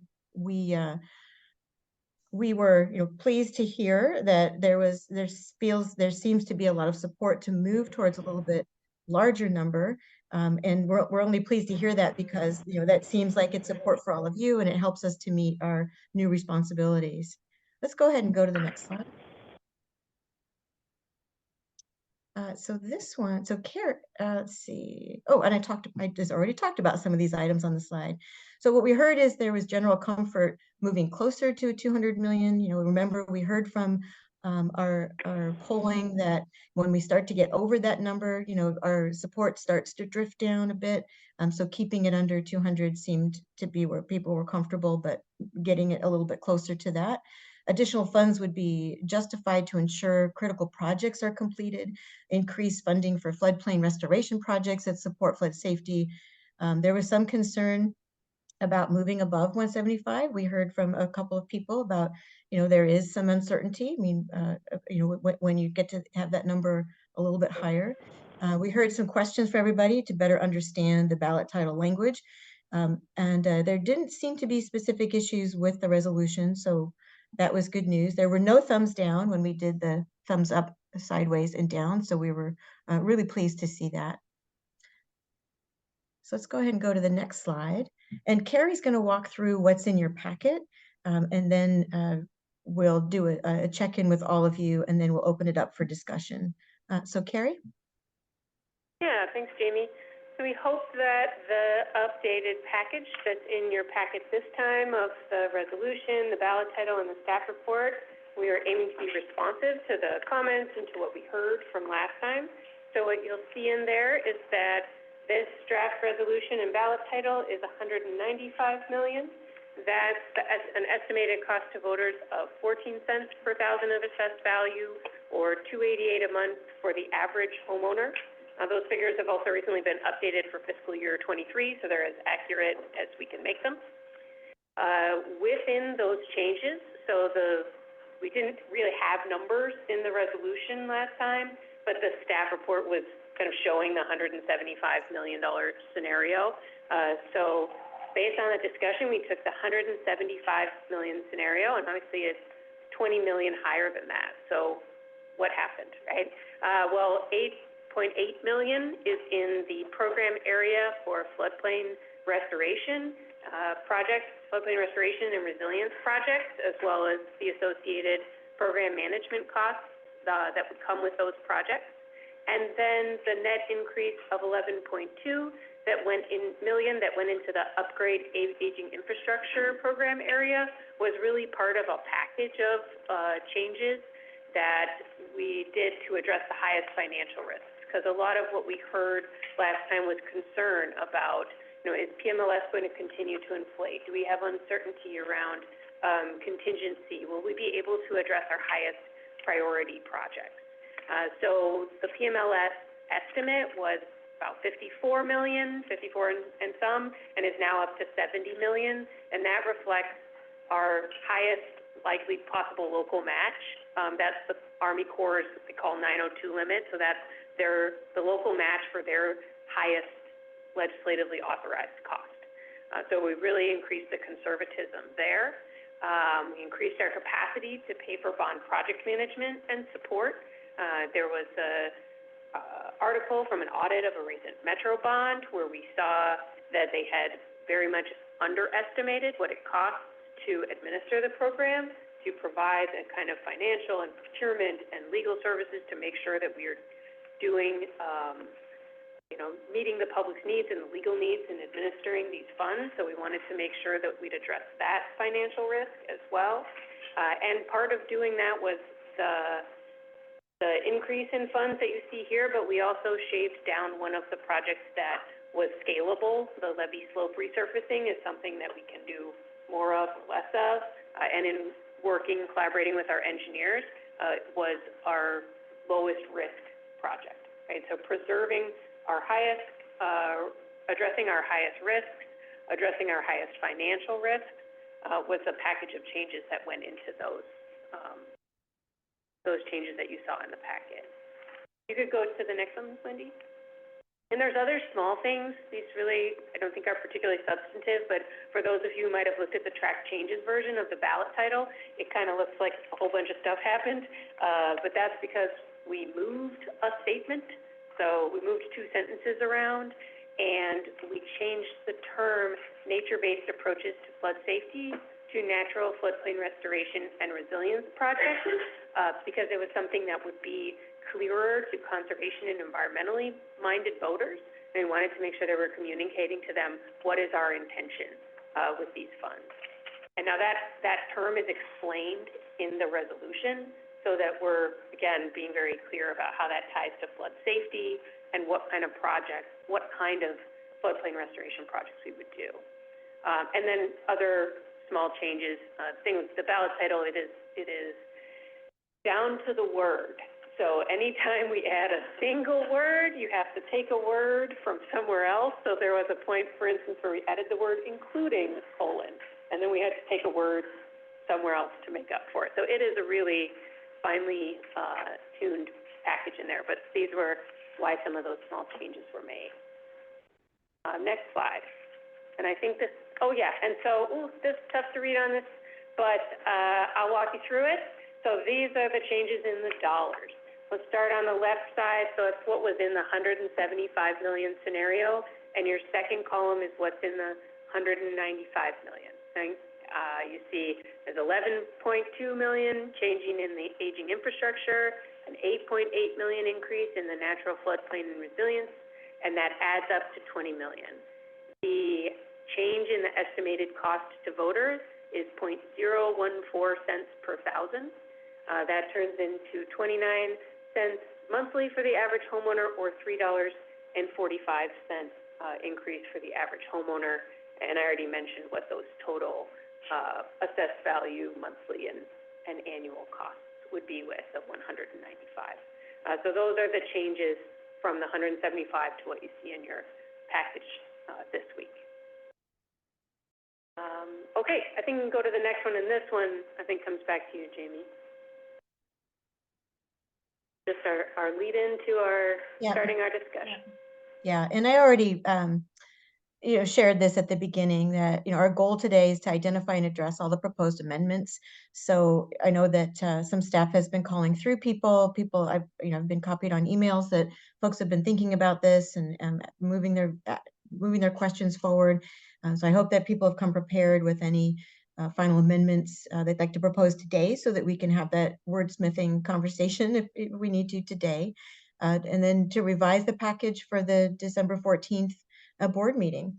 were, pleased to hear that there seems to be a lot of support to move towards a little bit larger number. And we're only pleased to hear that because, that seems like it's support for all of you, and it helps us to meet our new responsibilities. Let's go ahead and go to the next slide. So this one, let's see. Oh, and I just already talked about some of these items on the slide. So what we heard is there was general comfort moving closer to 200 million. Remember we heard from our polling that when we start to get over that number, our support starts to drift down a bit. So keeping it under 200 seemed to be where people were comfortable, but getting it a little bit closer to that. Additional funds would be justified to ensure critical projects are completed, increase funding for floodplain restoration projects that support flood safety. There was some concern about moving above 175. We heard from a couple of people about, there is some uncertainty. I mean, when you get to have that number a little bit higher. We heard some questions for everybody to better understand the ballot title language. And there didn't seem to be specific issues with the resolution, so that was good news. There were no thumbs down when we did the thumbs up, sideways, and down, so we were really pleased to see that. So let's go ahead and go to the next slide. And Carrie's going to walk through what's in your packet, and then we'll do a check-in with all of you, and then we'll open it up for discussion. So Carrie? Yeah, thanks, Jamie. So we hope that the updated package that's in your packet this time of the resolution, the ballot title, and the staff report, we are aiming to be responsive to the comments and to what we heard from last time. So what you'll see in there is that this draft resolution and ballot title is $195 million. That's an estimated cost to voters of 14 cents per thousand of assessed value, or $288 a month for the average homeowner. Those figures have also recently been updated for fiscal year 23, so they're as accurate as we can make them. Within those changes, we didn't really have numbers in the resolution last time, but the staff report was kind of showing the $175 million scenario. So based on the discussion, we took the $175 million scenario, and obviously it's 20 million higher than that. So what happened, right? Well, 8.8 million is in the program area for floodplain restoration projects, floodplain restoration and resilience projects, as well as the associated program management costs that would come with those projects. And then the net increase of 11.2 that went into the upgrade aging infrastructure program area was really part of a package of changes that we did to address the highest financial risks. Because a lot of what we heard last time was concern about, is PMLS going to continue to inflate? Do we have uncertainty around contingency? Will we be able to address our highest priority projects? So the PMLS estimate was about 54 million, 54 and some, and is now up to 70 million, and that reflects our highest likely possible local match. That's the Army Corps' what they call 902 limit, so that's the local match for their highest legislatively authorized cost. So we really increased the conservatism there. We increased our capacity to pay for bond project management and support. There was a article from an audit of a recent Metro bond where we saw that they had very much underestimated what it costs to administer the program, to provide a kind of financial and procurement and legal services to make sure that we are doing, meeting the public's needs and the legal needs in administering these funds. So we wanted to make sure that we'd address that financial risk as well. And part of doing that was the increase in funds that you see here, but we also shaved down one of the projects that was scalable. The levee slope resurfacing is something that we can do more of, less of, and in collaborating with our engineers, was our lowest risk project, right? So preserving our highest, addressing our highest risks, addressing our highest financial risks, was a package of changes that went into those changes that you saw in the packet. You could go to the next one, Wendy. And there's other small things. These really, I don't think are particularly substantive, but for those of you who might have looked at the track changes version of the ballot title, it kind of looks like a whole bunch of stuff happened. But that's because we moved a statement. So we moved 2 sentences around, and we changed the term nature-based approaches to flood safety to natural floodplain restoration and resilience projects, because it was something that would be clearer to conservation and environmentally minded voters, and we wanted to make sure that we're communicating to them what is our intention with these funds. And now that term is explained in the resolution so that we're, again, being very clear about how that ties to flood safety and what kind of projects, what kind of floodplain restoration projects we would do. And then other small changes, the ballot title, it is down to the word. So anytime we add a single word, you have to take a word from somewhere else. So there was a point, for instance, where we added the word including colon, and then we had to take a word somewhere else to make up for it. So it is a really finely tuned package in there, but these were why some of those small changes were made. Next slide. And I think this, this is tough to read on this, but I'll walk you through it. So these are the changes in the dollars. Let's start on the left side. So it's what was in the 175 million scenario, and your second column is what's in the 195 million. So, you see there's 11.2 million changing in the aging infrastructure, an 8.8 million increase in the natural floodplain and resilience, and that adds up to 20 million. The change in the estimated cost to voters is 0.014 cents per thousand. That turns into 29 cents monthly for the average homeowner, or $3.45 increase for the average homeowner. And I already mentioned what those total assessed value monthly and annual costs would be with the 195. So those are the changes from the 175 to what you see in your package this week. Okay, I think we can go to the next one, and this one I think comes back to you, Jamie. Just our lead into our starting our discussion. Yeah, and I already shared this at the beginning that our goal today is to identify and address all the proposed amendments. So I know that some staff has been calling through people. I've been copied on emails that folks have been thinking about this and moving their questions forward. So I hope that people have come prepared with any final amendments they'd like to propose today, so that we can have that wordsmithing conversation if we need to today, and then to revise the package for the December 14th board meeting.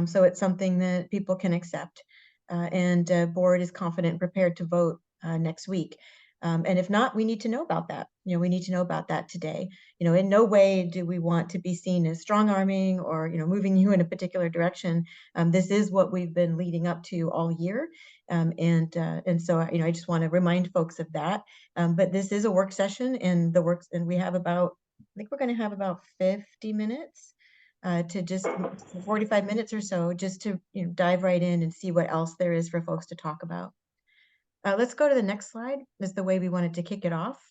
So it's something that people can accept, and board is confident and prepared to vote next week. And if not, we need to know about that. We need to know about that today. In no way do we want to be seen as strong arming or, moving you in a particular direction. This is what we've been leading up to all year. And so, I just want to remind folks of that. But this is a work session, and we have I think we're going to have about 50 minutes to just 45 minutes or so, just to dive right in and see what else there is for folks to talk about. Let's go to the next slide, is the way we wanted to kick it off.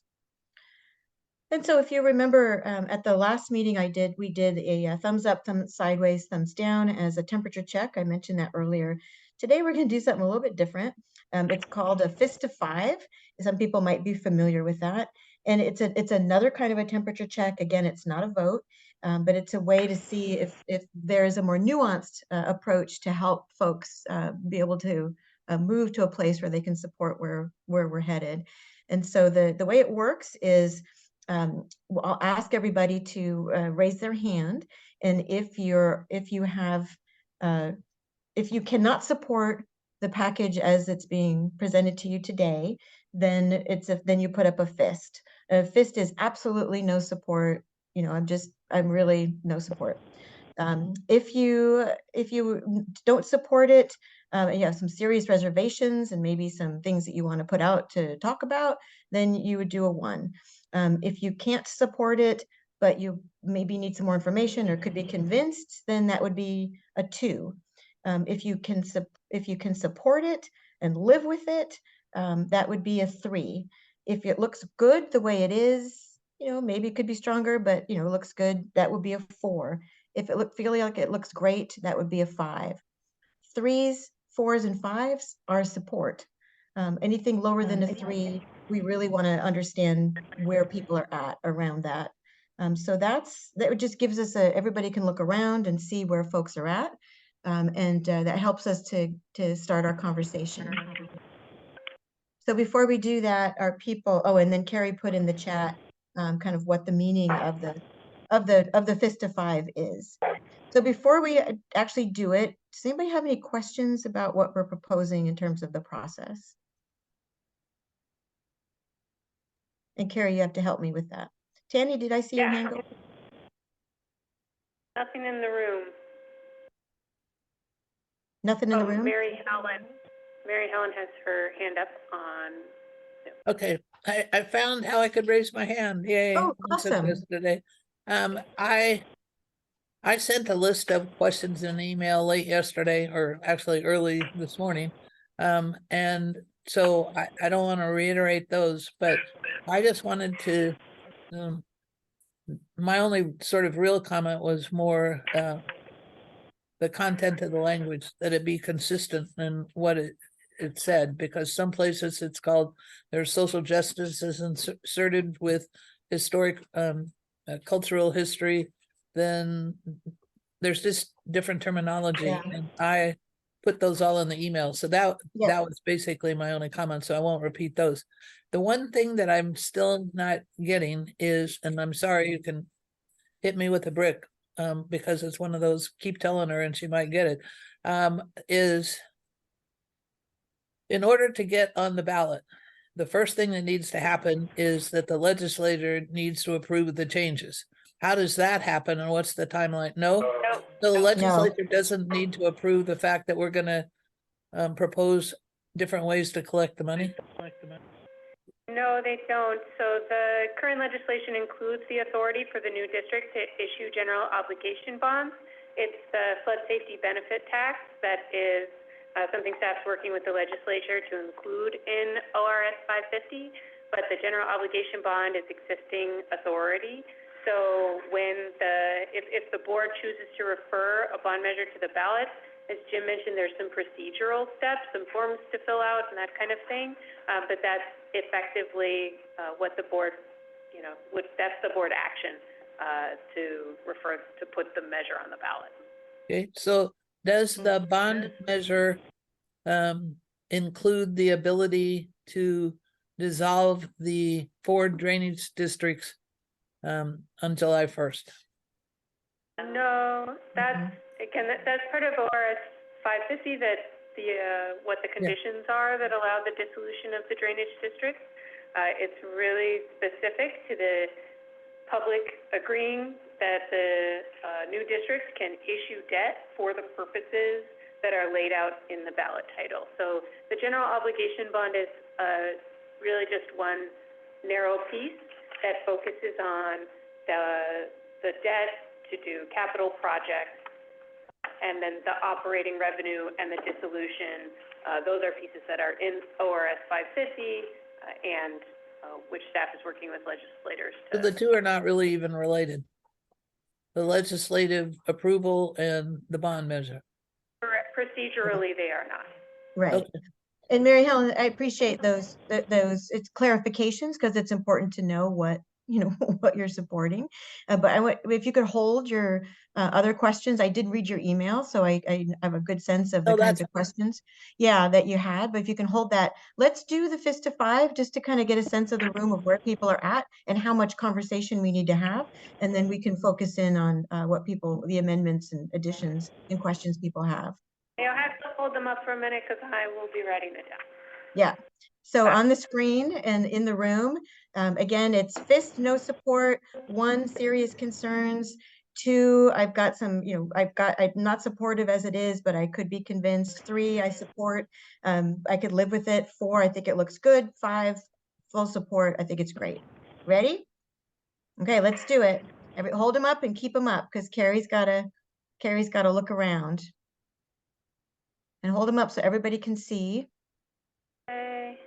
And so if you remember, at the last meeting we did a thumbs up, thumbs sideways, thumbs down as a temperature check. I mentioned that earlier. Today, we're going to do something a little bit different. It's called a fist to 5. Some people might be familiar with that. And it's another kind of a temperature check. Again, it's not a vote, but it's a way to see if there is a more nuanced approach to help folks be able to move to a place where they can support where we're headed. And so the way it works is, I'll ask everybody to raise their hand, and if you cannot support the package as it's being presented to you today, then then you put up a fist. A fist is absolutely no support. You know, I'm really no support. If you don't support it, you have some serious reservations and maybe some things that you want to put out to talk about, then you would do a 1. If you can't support it, but you maybe need some more information or could be convinced, then that would be a 2. If you can support it and live with it, that would be a 3. If it looks good the way it is, you know, maybe it could be stronger, but you know, looks good, that would be a 4. If it feels like it looks great, that would be a 5. 3s, 4s, and 5s are support. Anything lower than a 3, we really want to understand where people are at around that. So that just gives us everybody can look around and see where folks are at. And that helps us to start our conversation. So before we do that, our people, and then Carrie put in the chat kind of what the meaning of the fist to 5 is. So before we actually do it, does anybody have any questions about what we're proposing in terms of the process? And Carrie, you have to help me with that. Tanny, did I see your hand go? Nothing in the room. Nothing in the room? Mary Helen has her hand up on. Okay, I found how I could raise my hand. Yay. Oh, awesome. Yesterday. I sent a list of questions in an email late yesterday, or actually early this morning. And so I don't want to reiterate those, but I just wanted to, my only sort of real comment was more the content of the language, that it be consistent in what it said, because some places it's called, there's social justice is inserted with historic cultural history, then there's just different terminology. Yeah. And I put those all in the email. So that was basically my only comment, so I won't repeat those. The one thing that I'm still not getting is, and I'm sorry, you can hit me with a brick, because it's one of those, keep telling her and she might get it, is in order to get on the ballot, the first thing that needs to happen is that the legislature needs to approve the changes. How does that happen, and what's the timeline? No, the legislature doesn't need to approve the fact that we're going to propose different ways to collect the money. No, they don't. So the current legislation includes the authority for the new district to issue general obligation bonds. It's the flood safety benefit tax that is something staff's working with the legislature to include in ORS 550, but the general obligation bond is existing authority. So when if the board chooses to refer a bond measure to the ballot, as Jim mentioned, there's some procedural steps, some forms to fill out and that kind of thing, but that's effectively what the board, that's the board action to put the measure on the ballot. Okay, so does the bond measure include the ability to dissolve the 4 drainage districts on July 1st? No, that's part of ORS 550, that what the conditions are that allow the dissolution of the drainage districts. It's really specific to the public agreeing that the new districts can issue debt for the purposes that are laid out in the ballot title. So the general obligation bond is really just one narrow piece that focuses on the debt to do capital projects, and then the operating revenue and the dissolution Those are pieces that are in ORS 550, and which staff is working with legislators So the two are not really even related. The legislative approval and the bond measure. Procedurally, they are not. Right. Okay. And Mary Helen, I appreciate those it's clarifications because it's important to know what, you know, what you're supporting. But if you could hold your other questions, I did read your email, so I have a good sense of the kinds of questions, yeah, that you had. But if you can hold that, let's do the fist to five just to kind of get a sense of the room of where people are at and how much conversation we need to have, and then we can focus in on the amendments and additions and questions people have. You'll have to hold them up for a minute because I will be writing it down. Yeah. So on the screen and in the room, again, it's FIST, no support. 1, serious concerns. 2, I've got some, you know, I'm not supportive as it is, but I could be convinced. 3, I support. I could live with it. 4, I think it looks good. 5, full support. I think it's great. Ready? Okay, let's do it. Hold them up and keep them up because Carrie's got to look around. And hold them up so everybody can see. Okay.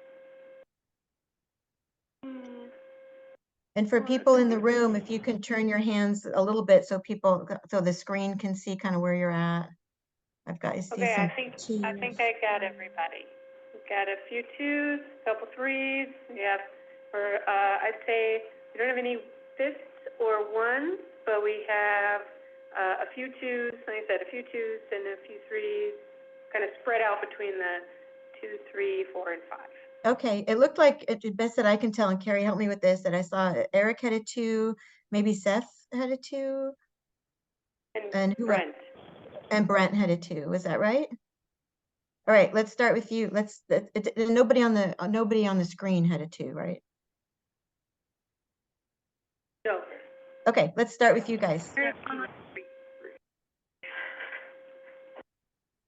And for people in the room, if you can turn your hands a little bit so the screen can see kind of where you're at. I see Okay, some I think I got everybody. We've got a few 2s, a couple 3s. I'd say we don't have any 5s or 1s, but we have a few 2s, like I said, a few 2s and a few 3s, kind of spread out between the 2, 3, 4, and 5. Okay, it looked like, best that I can tell, and Carrie, help me with this, that I saw Eric had a 2, maybe Seth had a 2. And who Brent. And Brent had a 2, is that right? All right, let's start with you. Nobody on the screen had a 2, right? No. Okay, let's start with you guys.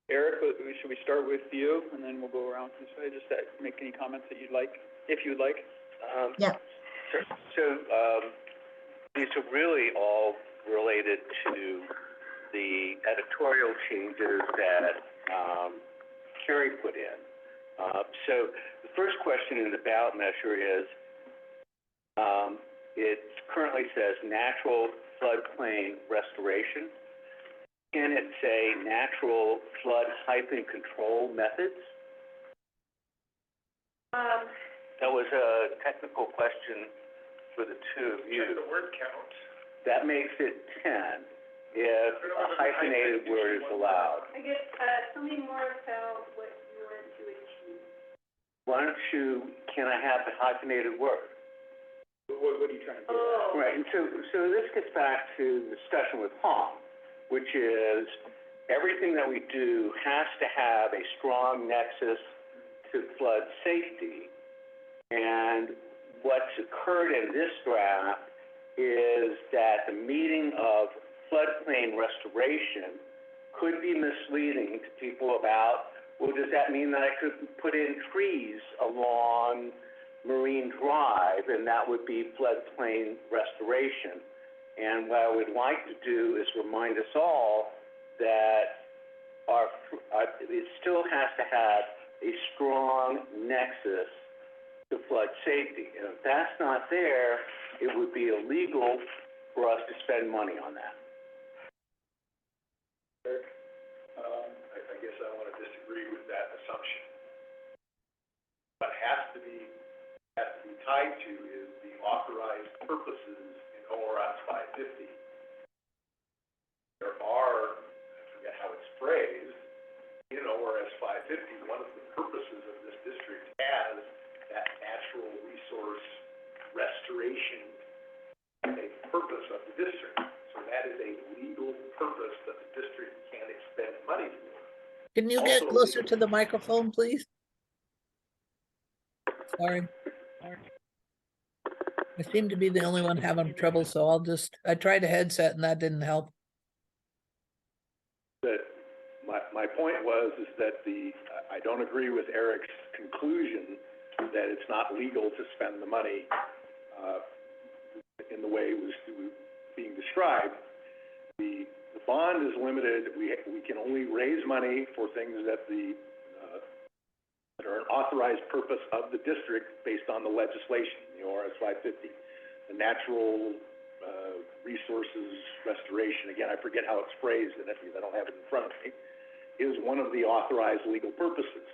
Eric, should we start with you, and then we'll go around to this way, just to make any comments that you'd like, if you'd like? Yeah. So these are really all related to the editorial changes that Carrie put in. So the first question in the ballot measure is, it currently says natural floodplain restoration. Can it say natural flood hyphen control methods? That was a technical question for the two of you. The word count. That makes it 10 if a hyphenated word is allowed. I guess, tell me more about what you want to achieve. Why don't you, can I have the hyphenated word? What are you trying to do? Right, and so this gets back to the discussion with Hong, which is everything that we do has to have a strong nexus to flood safety. And what's occurred in this draft is that the meaning of floodplain restoration could be misleading to people about, well, does that mean that I could put in trees along Marine Drive and that would be floodplain restoration? And what I would like to do is remind us all that it still has to have a strong nexus to flood safety. And if that's not there, it would be illegal for us to spend money on that. I guess I want to disagree with that assumption. What has to be tied to is the authorized purposes in ORS 550. There are, I forget how it's phrased, in ORS 550, one of the purposes of this district as that natural resource restoration, a purpose of the district. So that is a legal purpose that the district can expend money for. Can you get closer to the microphone, please? Sorry. I seem to be the only one having trouble, so I tried a headset and that didn't help. My point is that I don't agree with Eric's conclusion that it's not legal to spend the money in the way it was being described. The bond is limited. We can only raise money for things that the or an authorized purpose of the district based on the legislation, the ORS 550. The natural resources restoration, again, I forget how it's phrased, and I don't have it in front of me, is one of the authorized legal purposes.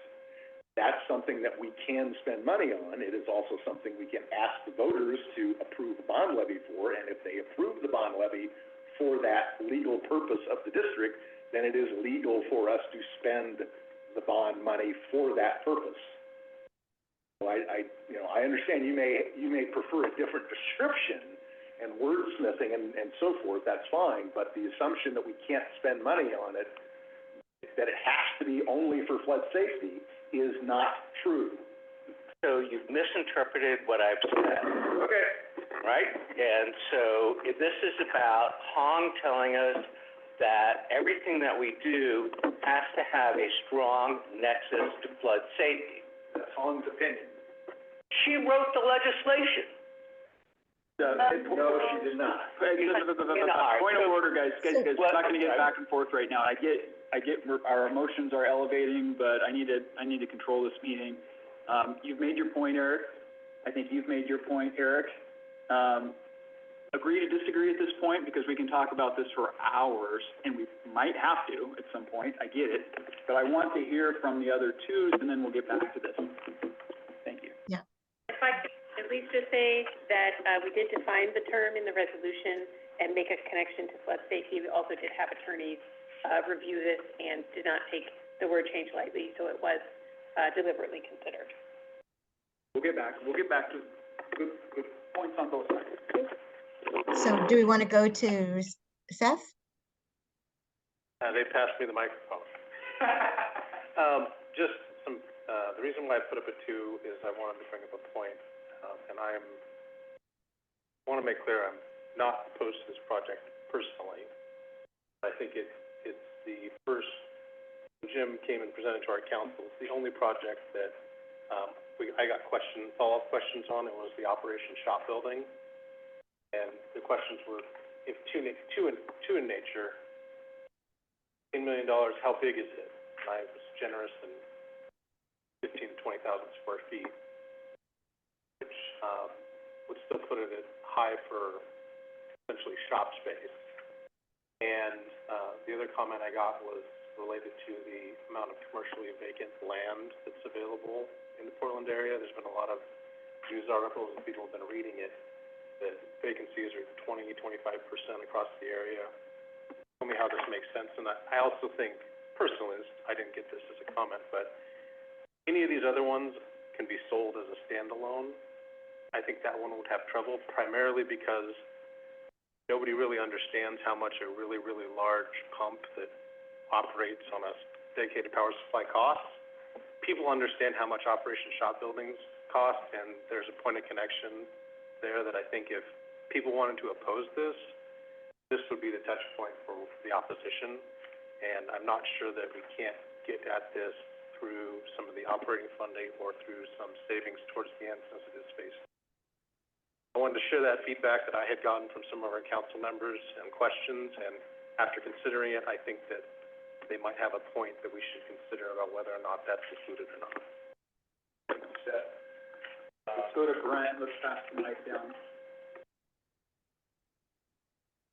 That's something that we can spend money on. It is also something we can ask the voters to approve a bond levy for, and if they approve the bond levy for that legal purpose of the district, then it is legal for us to spend the bond money for that purpose. So I understand you may prefer a different description and wordsmithing and so forth, that's fine, but the assumption that we can't spend money on it, that it has to be only for flood safety, is not true. So you've misinterpreted what I've said. Okay. Right? And so if this is about Hong telling us that everything that we do has to have a strong nexus to flood safety. That's Hong's opinion. She wrote the legislation. No, she did not. Point of order, guys, we're not gonna get back and forth right now. I get our emotions are elevating, but I need to control this meeting. You've made your point, Eric. I think you've made your point, Eric. Agree to disagree at this point, because we can talk about this for hours, and we might have to at some point, I get it. But I want to hear from the other twos, and then we'll get back to this. Thank you. Yeah. If I could at least just say that, we did define the term in the resolution and make a connection to flood safety. We also did have attorneys, review this and did not take the word change lightly, so it was, deliberately considered. We'll get back to good points on both sides. So do we want to go to Seth? They passed me the microphone. Just some, the reason why I put up a 2 is I wanted to bring up a point, and I want to make clear I'm not opposed to this project personally. I think it's the first, Jim came and presented to our council, it's the only project that I got follow-up questions on. It was the Operation Shop Building. And the questions were, if two in nature, $10 million, how big is it? And I was generous and 15,000 to 20,000 square feet, which would still put it at high for essentially shop space. And the other comment I got was related to the amount of commercially vacant land that's available in the Portland area. There's been a lot of news articles and people have been reading it, that vacancies are 20, 25% across the area. Tell me how this makes sense. And I also think, personally, I didn't get this as a comment, but any of these other ones can be sold as a standalone. I think that one would have trouble, primarily because nobody really understands how much a really, really large pump that operates on a dedicated power supply costs. People understand how much Operation Shop Buildings cost, and there's a point of connection there that I think if people wanted to oppose this, this would be the touch point for the opposition. And I'm not sure that we can't get at this through some of the operating funding or through some savings towards the end, since it is phase. I wanted to share that feedback that I had gotten from some of our council members and questions, and after considering it, I think that they might have a point that we should consider about whether or not that's included or not. Let's go to Brent, let's pass the mic down.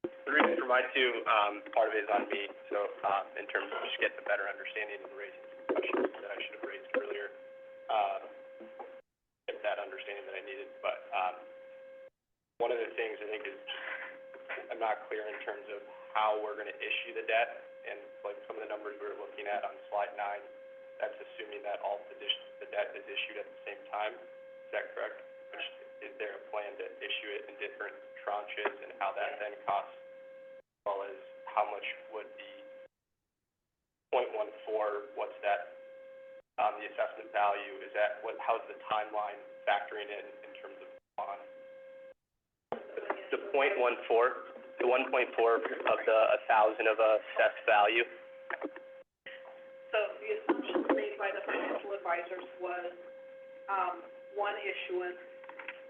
The reason for my 2, part of it is on me, so, in terms of just getting a better understanding and raising some questions that I should have raised earlier, get that understanding that I needed, but, one of the things I think is, I'm not clear in terms of how we're gonna issue the debt, and like some of the numbers we were looking at on slide 9, that's assuming that all the debt is issued at the same time. Is that correct? Is there a plan to issue it in different tranches, and how that then costs, as well as how much would the 0.14, what's that, the assessment value, is that, how's the timeline factoring in terms of bond? The 0.14, the 1.4 of the 1,000 of assessed value. So the assumptions made by the financial advisors was, one issuance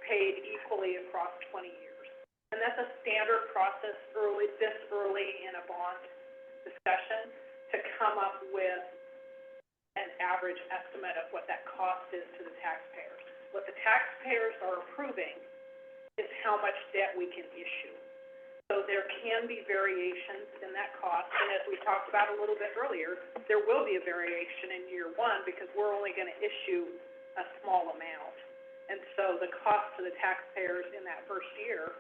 paid equally across 20 years. And that's a standard process this early in a bond discussion, to come up with an average estimate of what that cost is to the taxpayers. What the taxpayers are approving is how much debt we can issue. So there can be variations in that cost, and as we talked about a little bit earlier, there will be a variation in year one because we're only gonna issue a small amount. And so the cost to the taxpayers in that first year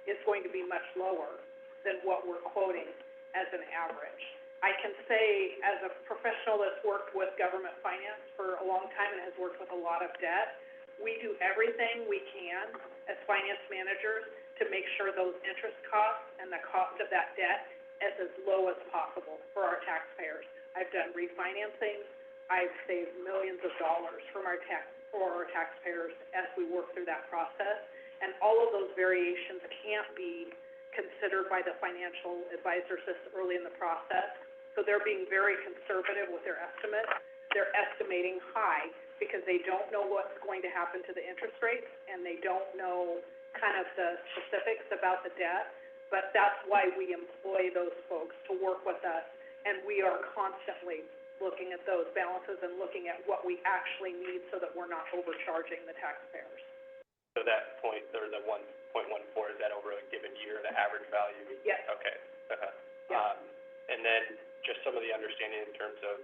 is going to be much lower than what we're quoting as an average. I can say, as a professional that's worked with government finance for a long time and has worked with a lot of debt, we do everything we can as finance managers to make sure those interest costs and the cost of that debt is as low as possible for our taxpayers. I've done refinancing. I've saved millions of dollars for our taxpayers as we work through that process. And all of those variations can't be considered by the financial advisors this early in the process. So they're being very conservative with their estimates. They're estimating high because they don't know what's going to happen to the interest rates, and they don't know kind of the specifics about the debt. But that's why we employ those folks to work with us, and we are constantly looking at those balances and looking at what we actually need so that we're not overcharging the taxpayers. So that point, or the 1.14, is that over a given year, the average value? Yes. Okay. Yeah. And then just some of the understanding in terms of,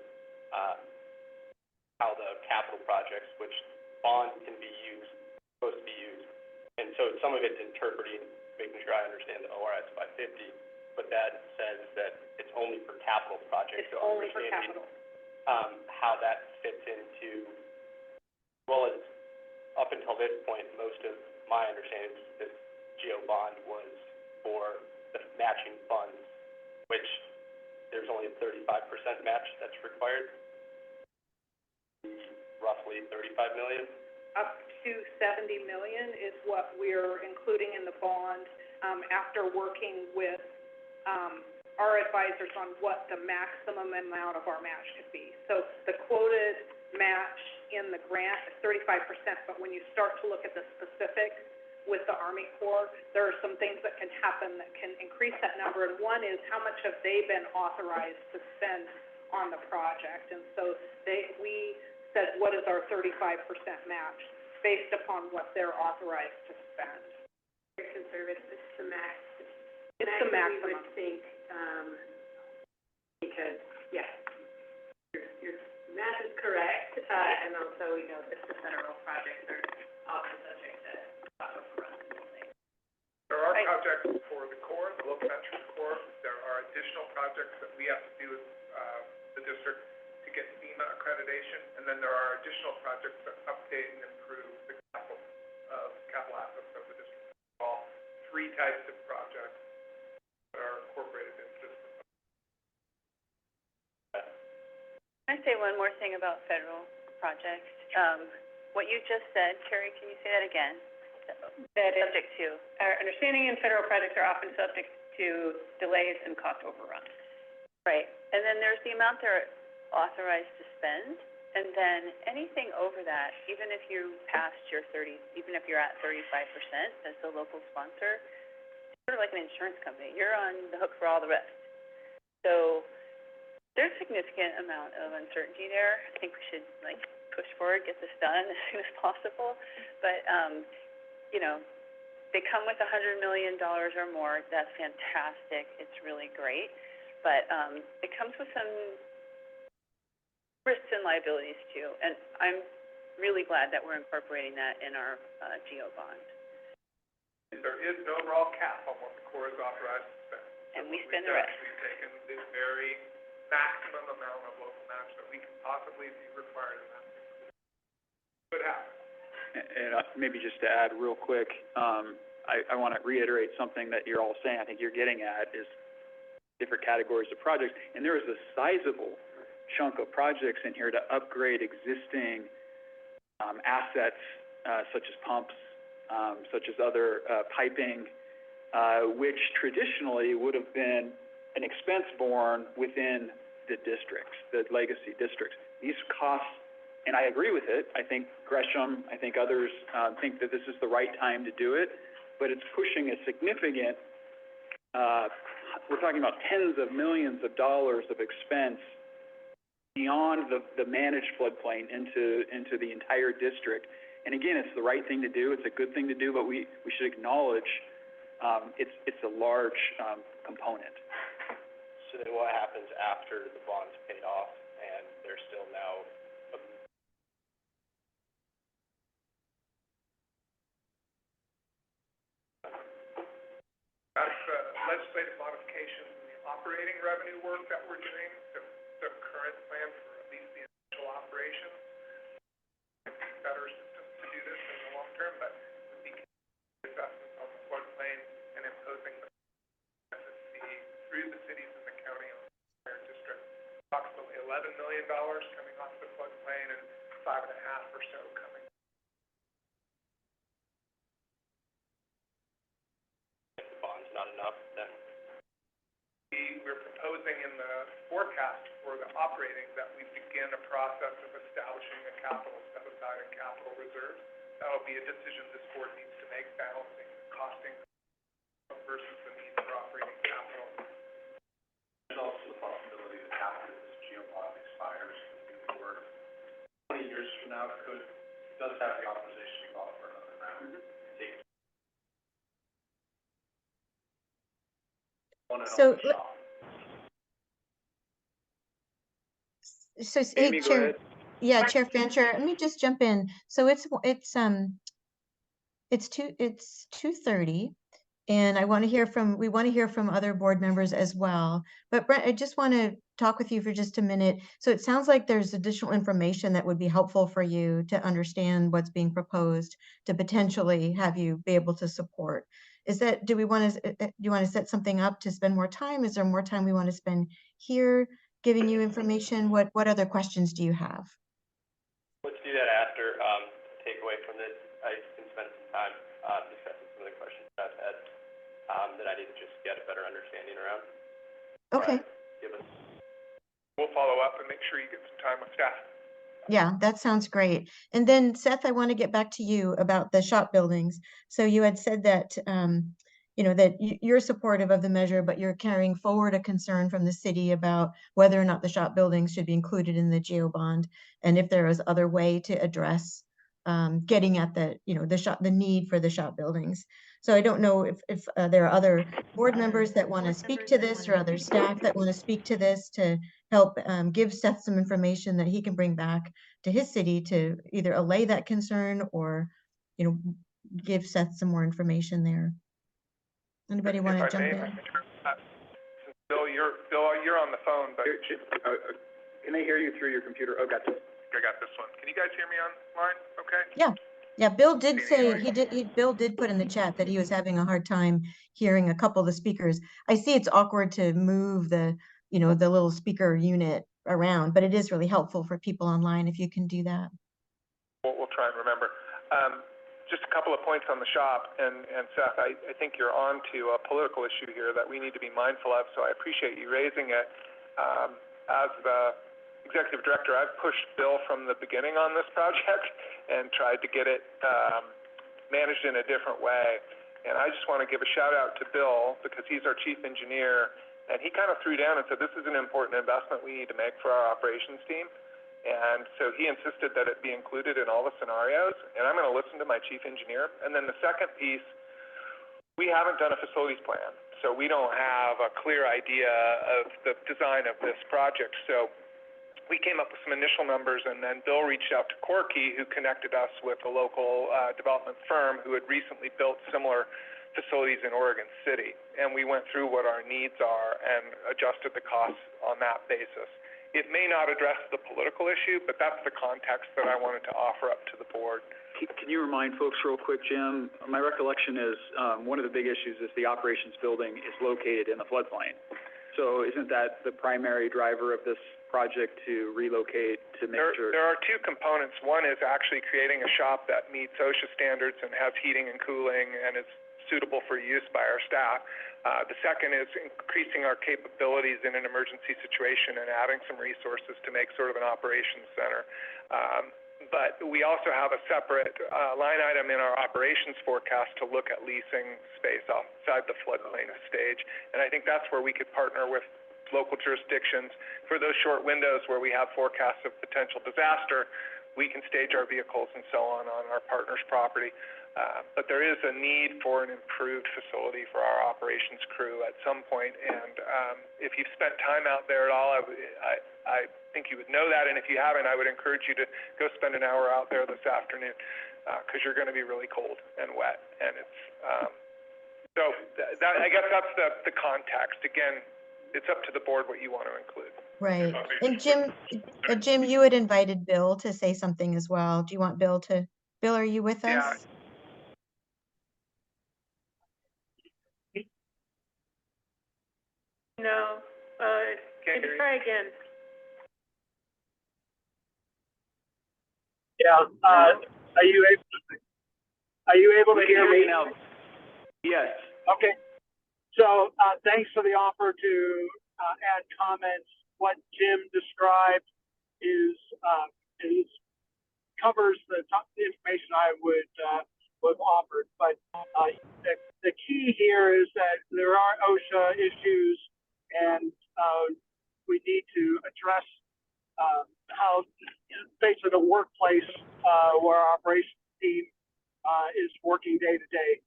how the capital projects, which bonds can be used, supposed to be used. And so some of it's interpreting, making sure I understand the ORS 550, but that says that it's only for capital projects. It's only for capital. How that fits into, well, as up until this point, most of my understanding is that GEO bond was for the matching funds, which there's only a 35% match that's required, roughly 35 million. Up to 70 million is what we're including in the bond, after working with, our advisors on what the maximum amount of our match could be. So the quoted match in the grant is 35%, but when you start to look at the specifics with the Army Corps, there are some things that can happen that can increase that number. And one is, how much have they been authorized to spend on the project? And so we said, what is our 35% match based upon what they're authorized to spend? Very conservative, it's the max. It's the maximum. We would think, because, yeah, your math is correct, and also we know that the federal projects are often subject to cost overruns and things. There are projects for the Corps, the local veterans Corps. There are additional projects that we have to do with, the district to get FEMA accreditation, and then there are additional projects that update and improve the capital assets of the district. All three types of projects that are incorporated into this. Can I say one more thing about federal projects? What you just said, Carrie, can you say that again? That is, Subject to. our understanding in federal projects are often subject to delays and cost overruns. Right. And then there's the amount they're authorized to spend, and then anything over that, even if you passed your even if you're at 35% as the local sponsor, it's sort of like an insurance company. You're on the hook for all the rest. So there's a significant amount of uncertainty there. I think we should push forward, get this done as soon as possible. But they come with $100 million or more. That's fantastic. It's really great. But it comes with some risks and liabilities too. And I'm really glad that we're incorporating that in our GEO bond. There is an overall cap on what the Corps is authorized to spend. And we spend the rest. We've taken the very maximum amount of local match that we can possibly be required in that. Could happen. And maybe just to add real quick, I want to reiterate something that you're all saying, I think you're getting at, is different categories of projects. And there is a sizable chunk of projects in here to upgrade existing assets, such as pumps, such as other piping, which traditionally would have been an expense borne within the districts, the legacy districts. These costs, and I agree with it, I think Gresham, I think others think that this is the right time to do it, but it's pushing a significant, we're talking about tens of millions of dollars of expense beyond the managed floodplain into the entire district. And again, it's the right thing to do. It's a good thing to do, but we should acknowledge it's a large component. So then what happens after the bond's paid off and there's still now a That's legislative modifications in the operating revenue work that we're doing, the current plan for at least the initial operations. Better systems to do this in the long term, but would be assessments on the floodplain and imposing the SSC through the cities and the county on the entire district. Approximately $11 million coming off the floodplain and 5.5 or so coming. if the bond's not enough, then We're proposing in the forecast for the operating that we begin a process of establishing a capital set aside and capital reserves. That'll be a decision this board needs to make, balancing the costing versus the need for operating capital. There's also the possibility that after this GeoBond expires, or 20 years from now, does have the authorization to go out for another round. So, hey, Amy, go Chair, ahead. yeah, Chair Fancher, let me just jump in. So it's 2:30, and we want to hear from other board members as well. But Brent, I just want to talk with you for just a minute. So it sounds like there's additional information that would be helpful for you to understand what's being proposed to potentially have you be able to support. Do you want to set something up to spend more time? Is there more time we want to spend here giving you information? What other questions do you have? let's do that after. Take away from this, I can spend some time discussing some of the questions I've had that I need to just get a better understanding around. Okay. We'll follow up and make sure you get some time with staff. Yeah, that sounds great. And then Seth, I want to get back to you about the shop buildings. So you had said that, that you're supportive of the measure, but you're carrying forward a concern from the city about whether or not the shop buildings should be included in the GEO bond, and if there is other way to address getting at the need for the shop buildings. So I don't know if there are other board members that want to speak to this, or other staff that want to speak to this to help give Seth some information that he can bring back to his city to either allay that concern or, give Seth some more information there. Anybody want to jump in? Bill, you're on the phone, but Can they hear you through your computer? Oh, gotcha. I got this one. Can you guys hear me online? Okay. Yeah. Bill did say Bill did put in the chat that he was having a hard time hearing a couple of the speakers. I see it's awkward to move the little speaker unit around, but it is really helpful for people online if you can do that. We'll try and remember. Just a couple of points on the shop, and Seth, I think you're on to a political issue here that we need to be mindful of, so I appreciate you raising it. As the executive director, I've pushed Bill from the beginning on this project and tried to get it managed in a different way. And I just want to give a shout out to Bill because he's our chief engineer, and he kind of threw down and said, this is an important investment we need to make for our operations team. And so he insisted that it be included in all the scenarios, and I'm going to listen to my chief engineer. And then the second piece, we haven't done a facilities plan, so we don't have a clear idea of the design of this project. So we came up with some initial numbers, and then Bill reached out to Corky, who connected us with a local development firm who had recently built similar facilities in Oregon City. And we went through what our needs are and adjusted the costs on that basis. It may not address the political issue, but that's the context that I wanted to offer up to the board. Can you remind folks real quick, Jim? My recollection is one of the big issues is the operations building is located in the floodplain. So isn't that the primary driver of this project to relocate to make sure? There are two components. One is actually creating a shop that meets OSHA standards and has heating and cooling and is suitable for use by our staff. The second is increasing our capabilities in an emergency situation and adding some resources to make sort of an operations center. But we also have a separate line item in our operations forecast to look at leasing space outside the floodplain stage. And I think that's where we could partner with local jurisdictions, for those short windows where we have forecasts of potential disaster, we can stage our vehicles and so on our partner's property. But there is a need for an improved facility for our operations crew at some point, and if you've spent time out there at all, I think you would know that, and if you haven't, I would encourage you to go spend an hour out there this afternoon, because you're going to be really cold and wet, and it's so that I guess that's the context. Again, it's up to the board what you want to include. Right. And Jim, you had invited Bill to say something as well. Do you want Bill, are you with us? No, maybe try again. Yeah, are you able to hear me? Now. Yes. Okay, so, thanks for the offer to, add comments. What Jim described is covers the information I would have offered, but, the key here is that there are OSHA issues, and, we need to address, how basically the workplace, where our operations team, is working day to day.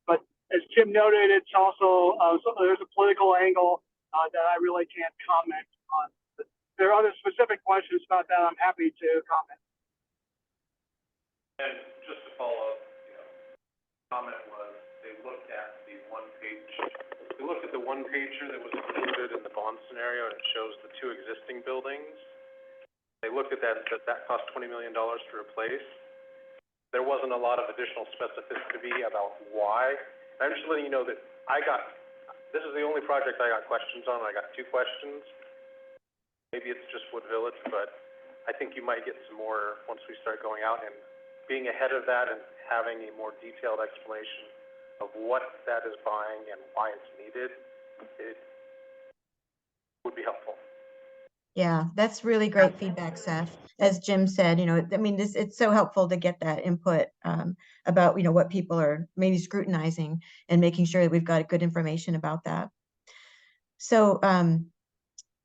But as Jim noted, it's also, there's a political angle, that I really can't comment on. But there are other specific questions about that. I'm happy to comment. And just to follow up, comment was they looked at the one pager that was included in the bond scenario, and it shows the two existing buildings. They looked at that cost $20 million to replace. There wasn't a lot of additional specificity about why. And I'm just letting you know that this is the only project I got questions on. I got 2 questions. Maybe it's just Wood Village, but I think you might get some more once we start going out and being ahead of that and having a more detailed explanation of what that is buying and why it's needed. It would be helpful. Yeah, that's really great feedback, Seth. As Jim said, I mean, it's so helpful to get that input about, what people are maybe scrutinizing and making sure that we've got good information about that. So,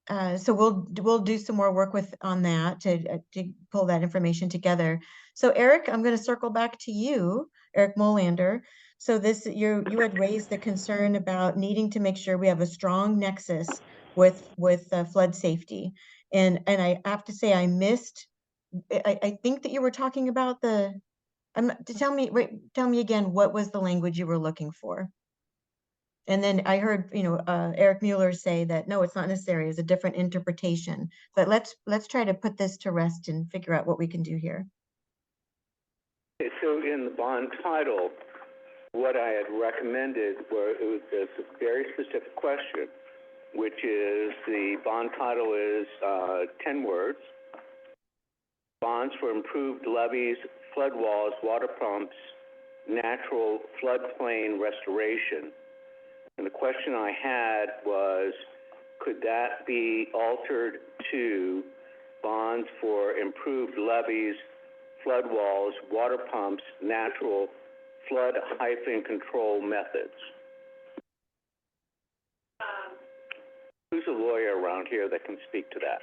so we'll do some more work on that to pull that information together. So Eric, I'm going to circle back to you, Eric Molander. So you had raised the concern about needing to make sure we have a strong nexus with flood safety, and I have to say I missed. I think that you were talking about tell me again, what was the language you were looking for? And then I heard, Eric Mueller say that, no, it's not necessary. It's a different interpretation. But let's try to put this to rest and figure out what we can do here. So in the bond title, what I had recommended was a very specific question, which is the bond title is 10 words. Bonds for improved levees, flood walls, water pumps, natural floodplain restoration. And the question I had was, could that be altered to bonds for improved levees, flood walls, water pumps, natural flood-control methods? Who's a lawyer around here that can speak to that?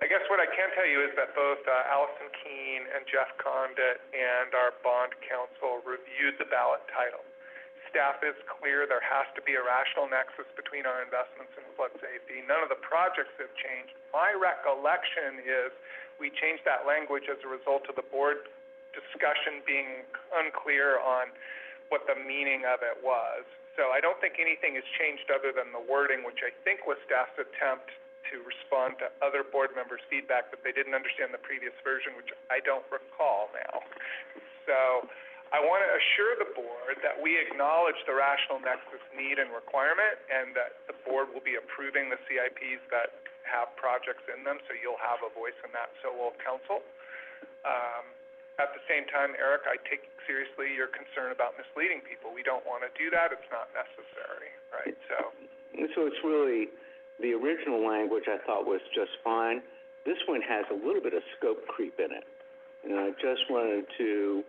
I guess what I can tell you is that both Allison Keene and Jeff Condit and our bond counsel reviewed the ballot title. Staff is clear there has to be a rational nexus between our investments in flood safety. None of the projects have changed. My recollection is we changed that language as a result of the board discussion being unclear on what the meaning of it was. So I don't think anything has changed other than the wording, which I think was staff's attempt to respond to other board members' feedback that they didn't understand the previous version, which I don't recall now. So I want to assure the board that we acknowledge the rational nexus need and requirement, and that the board will be approving the CIPs that have projects in them, so you'll have a voice in that, so will council. At the same time, Eric, I take seriously your concern about misleading people. We don't want to do that. It's not necessary, right? So it's really, the original language I thought was just fine. This one has a little bit of scope creep in it, and I just wanted to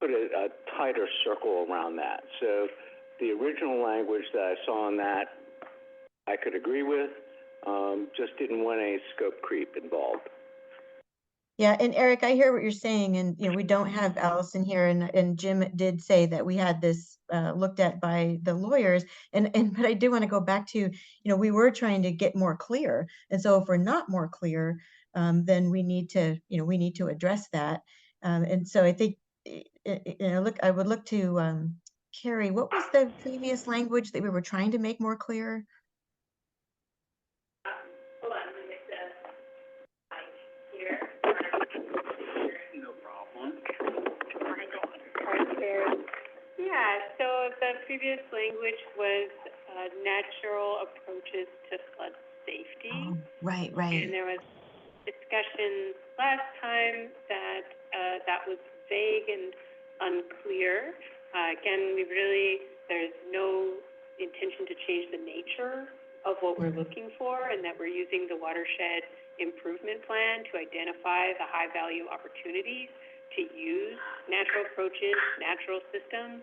put a tighter circle around that. So the original language that I saw on that, I could agree with, just didn't want any scope creep involved. Yeah, and Eric, I hear what you're saying, and we don't have Allison here, and Jim did say that we had this looked at by the lawyers, and but I do want to go back to, we were trying to get more clear, and so if we're not more clear, then we need to address that, and so I think I would look to Carrie. What was the previous language that we were trying to make more clear? Hold on, let me get the mic here. No problem. Yeah, so the previous language was natural approaches to flood safety. Oh, right. And there was discussion last time that that was vague and unclear. Again, there's no intention to change the nature of what we're looking for, and that we're using the watershed improvement plan to identify the high-value opportunities to use natural approaches, natural systems,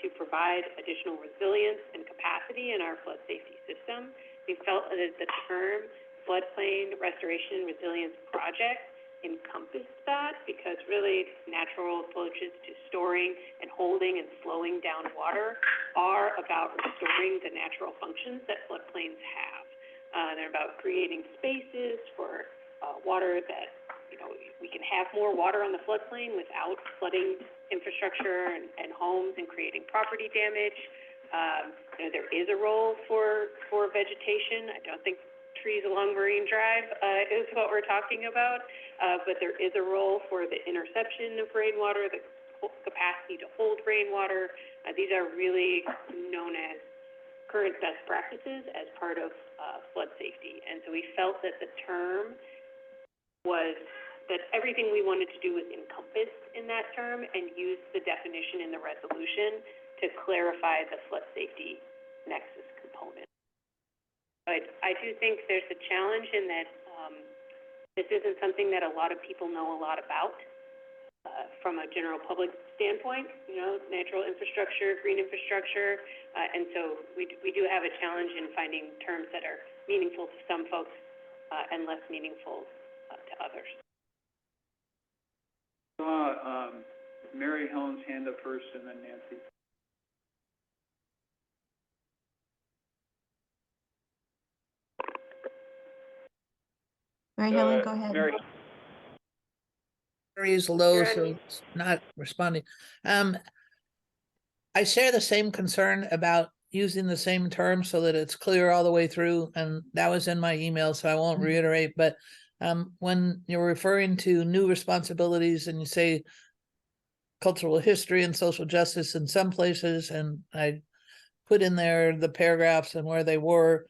to provide additional resilience and capacity in our flood safety system. We felt that the term floodplain restoration resilience project encompassed that, because really natural approaches to storing and holding and slowing down water are about restoring the natural functions that floodplains have. They're about creating spaces for water that, we can have more water on the floodplain without flooding infrastructure and homes and creating property damage. There is a role for vegetation. I don't think trees along Marine Drive is what we're talking about, but there is a role for the interception of rainwater, the capacity to hold rainwater. These are really known as current best practices as part of flood safety. And so we felt that the term was that everything we wanted to do was encompassed in that term, and use the definition in the resolution to clarify the flood safety nexus component. But I do think there's a challenge in that this isn't something that a lot of people know a lot about from a general public standpoint, natural infrastructure, green infrastructure, and so we do have a challenge in finding terms that are meaningful to some folks and less meaningful to others. Mary Helen's hand up first, and then Nancy. Mary Helen, go ahead. Mary. Mary is low, so it's not responding. I share the same concern about using the same term so that it's clear all the way through, and that was in my email, so I won't reiterate, but when you're referring to new responsibilities and you say cultural history and social justice in some places, and I put in there the paragraphs and where they were,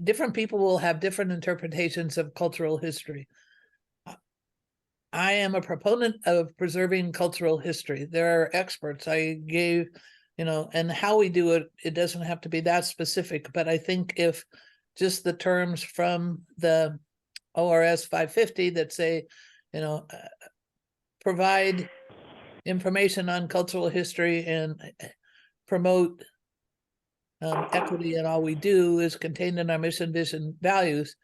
different people will have different interpretations of cultural history. I am a proponent of preserving cultural history. There are experts. I gave, and how we do it, it doesn't have to be that specific, but I think if just the terms from the ORS 550 that say, provide information on cultural history and promote equity in all we do is contained in our mission, vision, values.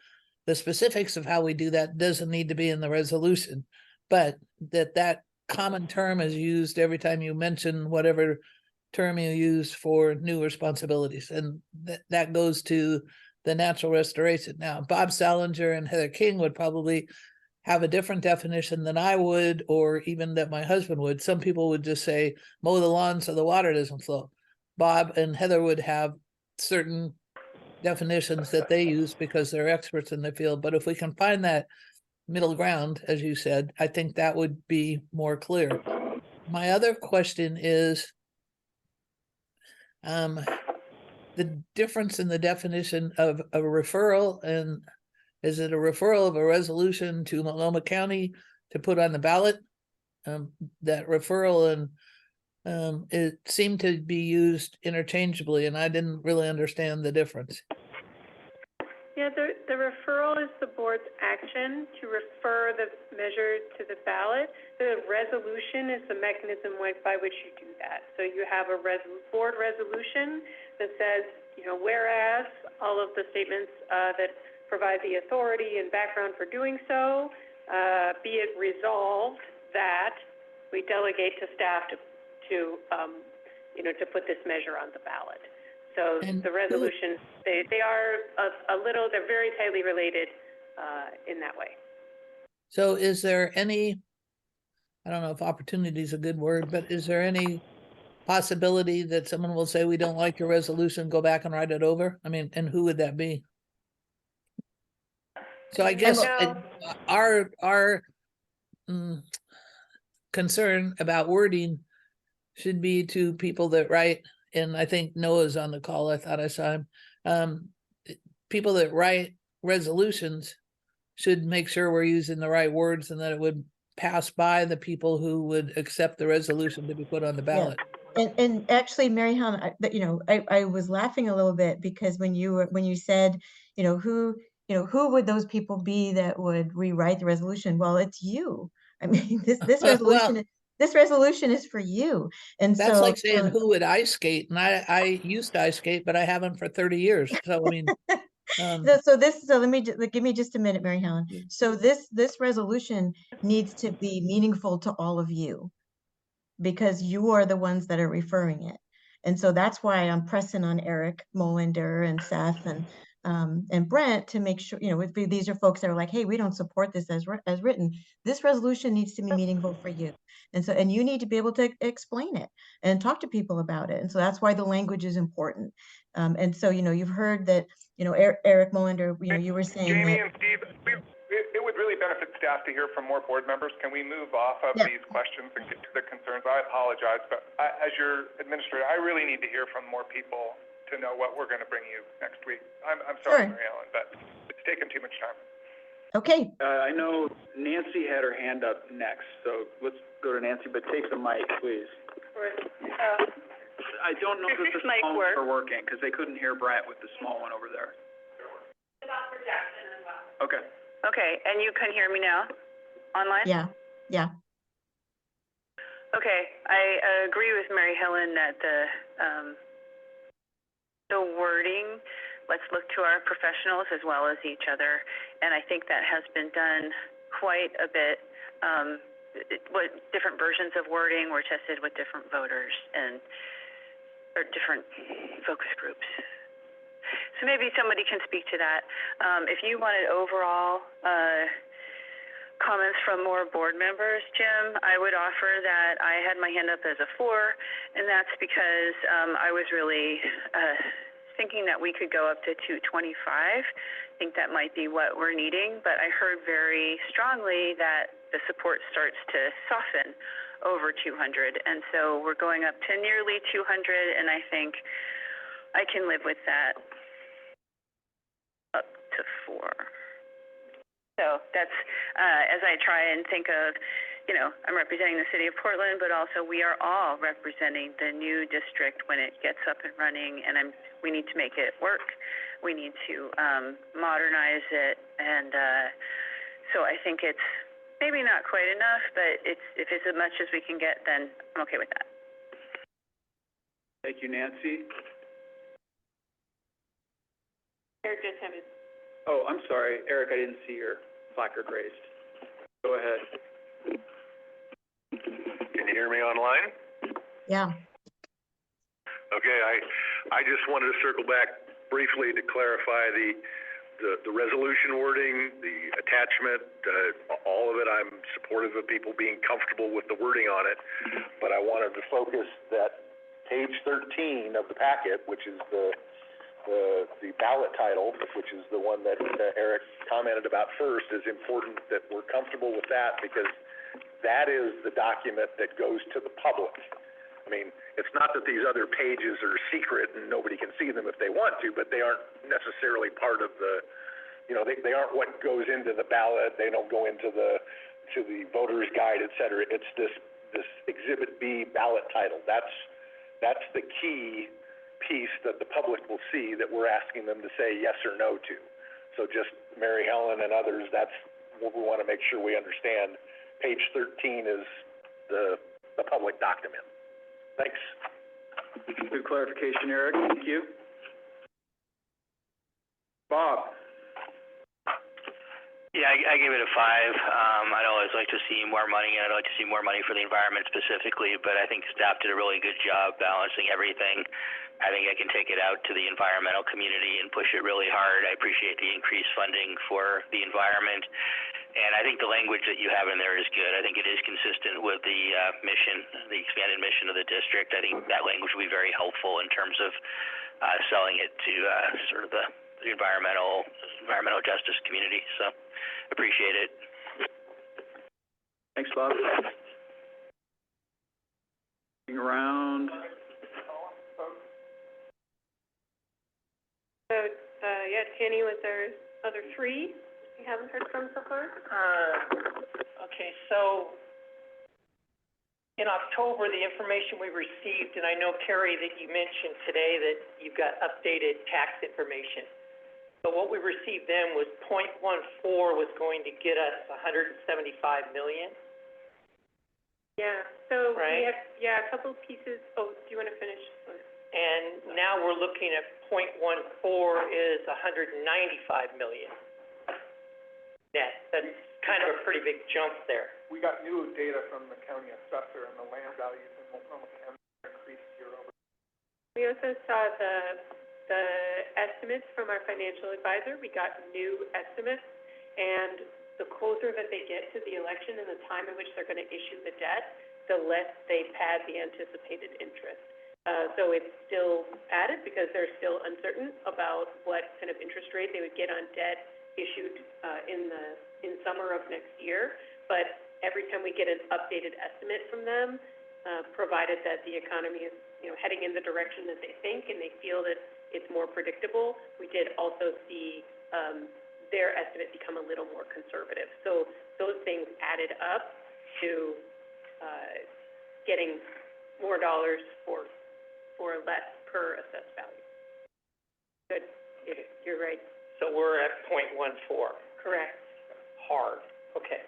The specifics of how we do that doesn't need to be in the resolution, but that common term is used every time you mention whatever term you use for new responsibilities. And that goes to the natural restoration. Now, Bob Salinger and Heather King would probably have a different definition than I would, or even that my husband would. Some people would just say, mow the lawn so the water doesn't flow. Bob and Heather would have certain definitions that they use because they're experts in the field. But if we can find that middle ground, as you said, I think that would be more clear. My other question is the difference in the definition of a referral, and is it a referral of a resolution to Multnomah County to put on the ballot? That referral and it seemed to be used interchangeably, and I didn't really understand the difference. Yeah, the referral is the board's action to refer the measure to the ballot. The resolution is the mechanism by which you do that. So you have a board resolution that says, you know, whereas all of the statements that provide the authority and background for doing so, be it resolved that we delegate to staff to you know, to put this measure on the ballot. So And the resolution, they are they're very tightly related in that way. So is there any, I don't know if opportunity is a good word, but is there any possibility that someone will say, we don't like your resolution, go back and write it over? I mean, and who would that be? So I guess our concern about wording should be to people that write, and I think Noah's on the call, I thought I saw him. People that write resolutions should make sure we're using the right words and that it would pass by the people who would accept the resolution to be put on the ballot. And actually, Mary Helen, I was laughing a little bit because when you said, who would those people be that would rewrite the resolution? Well, it's you. I mean, this resolution, Well, this resolution is for you. And that's so, like saying, who would ice skate? And I used to ice skate, but I haven't for 30 years. So, I mean, so let me give me just a minute, Mary Helen. So this resolution needs to be meaningful to all of you, because you are the ones that are referring it. And so that's why I'm pressing on Eric Molinder and Seth and Brent to make sure, these are folks that are like, hey, we don't support this as written. This resolution needs to be meaningful for you. And you need to be able to explain it and talk to people about it. And so that's why the language is important. And so, you've heard that, Eric Molinder, you were saying Jamie that. and Steve, it would really benefit staff to hear from more board members. Can we move off of these questions and get to the concerns? I apologize, but as your administrator, I really need to hear from more people to know what we're going to bring you next week. I'm sorry, Mary Ellen, but it's taken too much time. Okay. I know Nancy had her hand up next, so let's go to Nancy, but take the mic, please. I don't know that the small ones are working, because they couldn't hear Brent with the small one over there. It's about projection as well. Okay. Okay, and you can hear me now, online? Yeah. Okay, I agree with Mary Helen that the wording, let's look to our professionals as well as each other, and I think that has been done quite a bit. What different versions of wording were tested with different voters or different focus groups. So maybe somebody can speak to that. If you wanted overall comments from more board members, Jim, I would offer that I had my hand up as a 4, and that's because I was really thinking that we could go up to 225. I think that might be what we're needing, but I heard very strongly that the support starts to soften over 200, and so we're going up to nearly 200, and I think I can live with that. Up to 4. So that's as I try and think of, I'm representing the city of Portland, but also we are all representing the new district when it gets up and running, and we need to make it work. We need to modernize it, and so I think it's maybe not quite enough, but if it's as much as we can get, then I'm okay with that. Thank you, Nancy. Eric just have his. Oh, I'm sorry, Eric, I didn't see your placard raised. Go ahead. Can you hear me online? Yeah. Okay, I just wanted to circle back briefly to clarify the resolution wording, the attachment, all of it. I'm supportive of people being comfortable with the wording on it, but I wanted to focus that page 13 of the packet, which is the ballot title, which is the one that Eric commented about first, is important that we're comfortable with that, because that is the document that goes to the public. I mean, it's not that these other pages are secret and nobody can see them if they want to, but they aren't necessarily part of the, they aren't what goes into the ballot. They don't go into the voter's guide, et cetera. It's this Exhibit B ballot title. That's the key piece that the public will see that we're asking them to say yes or no to. So just Mary Helen and others, that's what we want to make sure we understand. Page 13 is the public document. Thanks. Good clarification, Eric. Thank you. Bob? Yeah, I gave it a 5. I'd always like to see more money, and I'd like to see more money for the environment specifically, but I think staff did a really good job balancing everything. I think I can take it out to the environmental community and push it really hard. I appreciate the increased funding for the environment, and I think the language that you have in there is good. I think it is consistent with the mission, the expanded mission of the district. I think that language will be very helpful in terms of selling it to sort of the environmental justice community, so appreciate it. Thanks, Bob. Looking around. So, yeah, Tanny was our other 3 we haven't heard from so far. Okay, so in October, the information we received, and I know, Carrie, that you mentioned today that you've got updated tax information. But what we received then was .14 was going to get us $175 million. Yeah, so Right. we have, a couple of pieces. Oh, do you want to finish? And now we're looking at .14 is $195 million. Net. That's kind of a pretty big jump there. We got new data from the county assessor, and the land values in Multnomah County increased year-over. We also saw the estimates from our financial advisor. We got new estimates, and the closer that they get to the election and the time in which they're going to issue the debt, the less they pad the anticipated interest. So it's still added because they're still uncertain about what kind of interest rate they would get on debt issued in summer of next year. But every time we get an updated estimate from them, provided that the economy is, heading in the direction that they think and they feel that it's more predictable, we did also see their estimate become a little more conservative. So those things added up to getting more dollars for less per assessed value. Good, you're right. So we're at .14. Correct. Hard. Okay.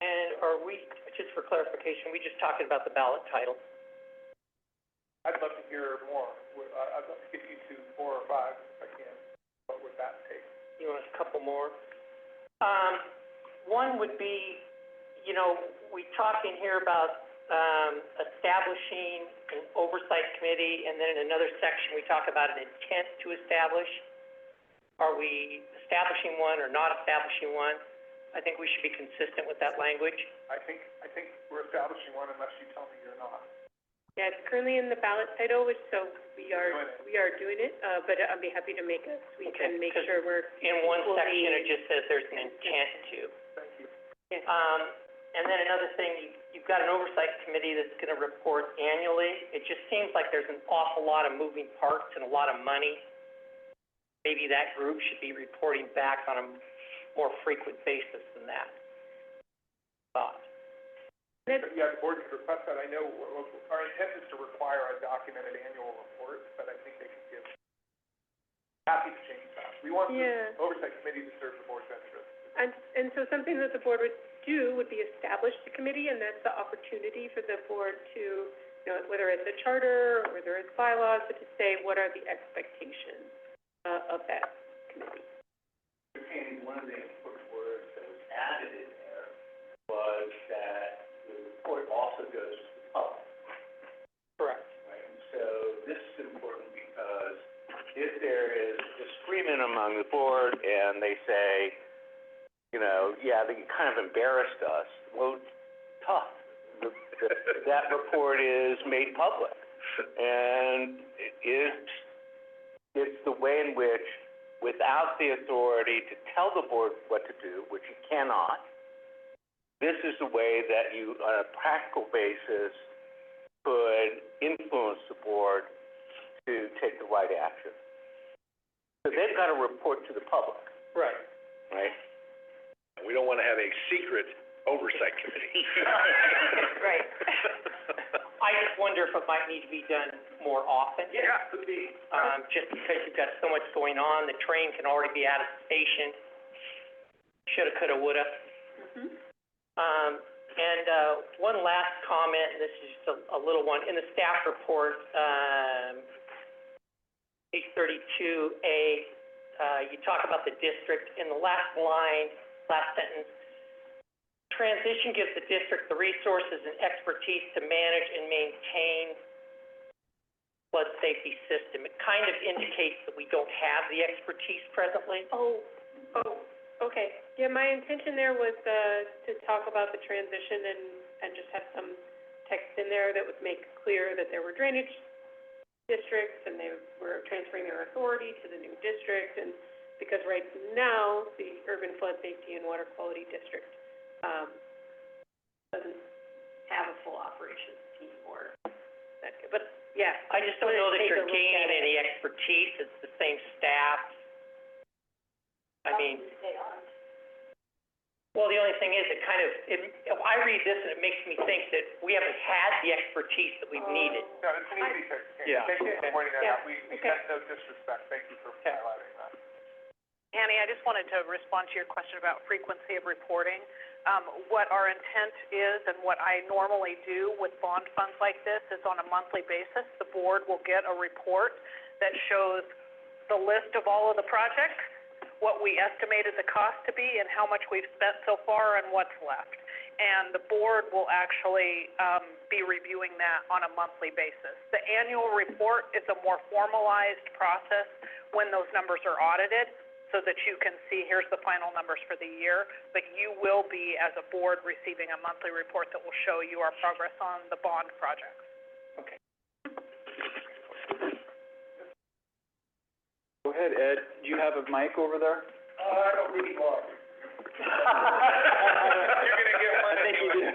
And are we, just for clarification, we just talking about the ballot title? I'd love to hear more. I'd love to get you to 4 or 5 if I can. What would that take? You want a couple more? One would be, we talk in here about establishing an oversight committee, and then in another section, we talk about an intent to establish. Are we establishing one or not establishing one? I think we should be consistent with that language. I think we're establishing one unless you tell me you're not. Yeah, it's currently in the ballot title, so we are doing it, but I'd be happy to make a tweak and make sure we're In one equally- section, it just says there's an intent to. Thank you. Yeah. And then another thing, you've got an oversight committee that's gonna report annually. It just seems like there's an awful lot of moving parts and a lot of money. Maybe that group should be reporting back on a more frequent basis than that. Thought. Yeah, the board could request that. I know our intent is to require a documented annual report, but I think they could give, happy to change that. We want the oversight committee to serve the board's interest. And so something that the board would do would be establish the committee, and that's the opportunity for the board to, whether it's a charter or whether it's bylaws, but to say what are the expectations of that committee. And one of the important words that was added in there was that the report also goes to the public. Correct. Right, and so this is important because if there is disagreement among the board and they say, they kind of embarrassed us, well, tough. That report is made public. And it's the way in which, without the authority to tell the board what to do, which you cannot, this is the way that you, on a practical basis, could influence the board to take the right action. So they've got to report to the public. Right. Right? We don't want to have a secret oversight committee. Right. I just wonder if it might need to be done more often. Yeah, could be. Just because you've got so much going on, the train can already be out of the station. Shoulda, coulda, woulda. One last comment, and this is just a little one. In the staff report, page 32A, you talk about the district. In the last line, last sentence, transition gives the district the resources and expertise to manage and maintain flood safety system. It kind of indicates that we don't have the expertise presently. Okay. Yeah, my intention there was, to talk about the transition and just have some text in there that would make clear that there were drainage districts and they were transferring their authority to the new district, and because right now, the Urban Flood Safety and Water Quality District, doesn't have a full operations team or that, but yeah. I just don't know that you're gaining any expertise. It's the same staff. I mean, well, the only thing is, I read this and it makes me think that we haven't had the expertise that we've needed. No, it's an easy fix. Yeah. Thank you for pointing that out. We meant no disrespect. Thank you for highlighting that. Annie, I just wanted to respond to your question about frequency of reporting. What our intent is and what I normally do with bond funds like this is on a monthly basis, the board will get a report that shows the list of all of the projects, what we estimated the cost to be, and how much we've spent so far and what's left. And the board will actually be reviewing that on a monthly basis. The annual report is a more formalized process when those numbers are audited, so that you can see, here's the final numbers for the year, but you will be, as a board, receiving a monthly report that will show you our progress on the bond projects. Okay. Go ahead, Ed. Do you have a mic over there? I don't really want. You're gonna get one. I think you do.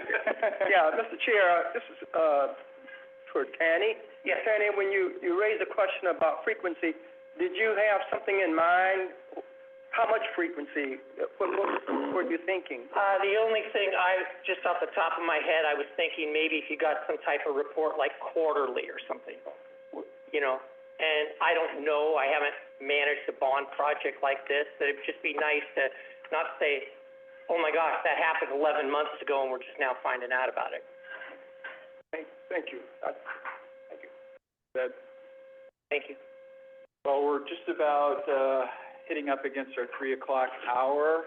Yeah, Mr. Chair, this is, for Tanny. Yes. Tanny, when you raised the question about frequency, did you have something in mind? How much frequency? What were you thinking? The only thing just off the top of my head, I was thinking maybe if you got some type of report like quarterly or something, and I don't know, I haven't managed a bond project like this, that it'd just be nice to not say, oh my gosh, that happened 11 months ago and we're just now finding out about it. Thank you. Thank you. Ed. Thank you. Well, we're just about hitting up against our 3 o'clock hour.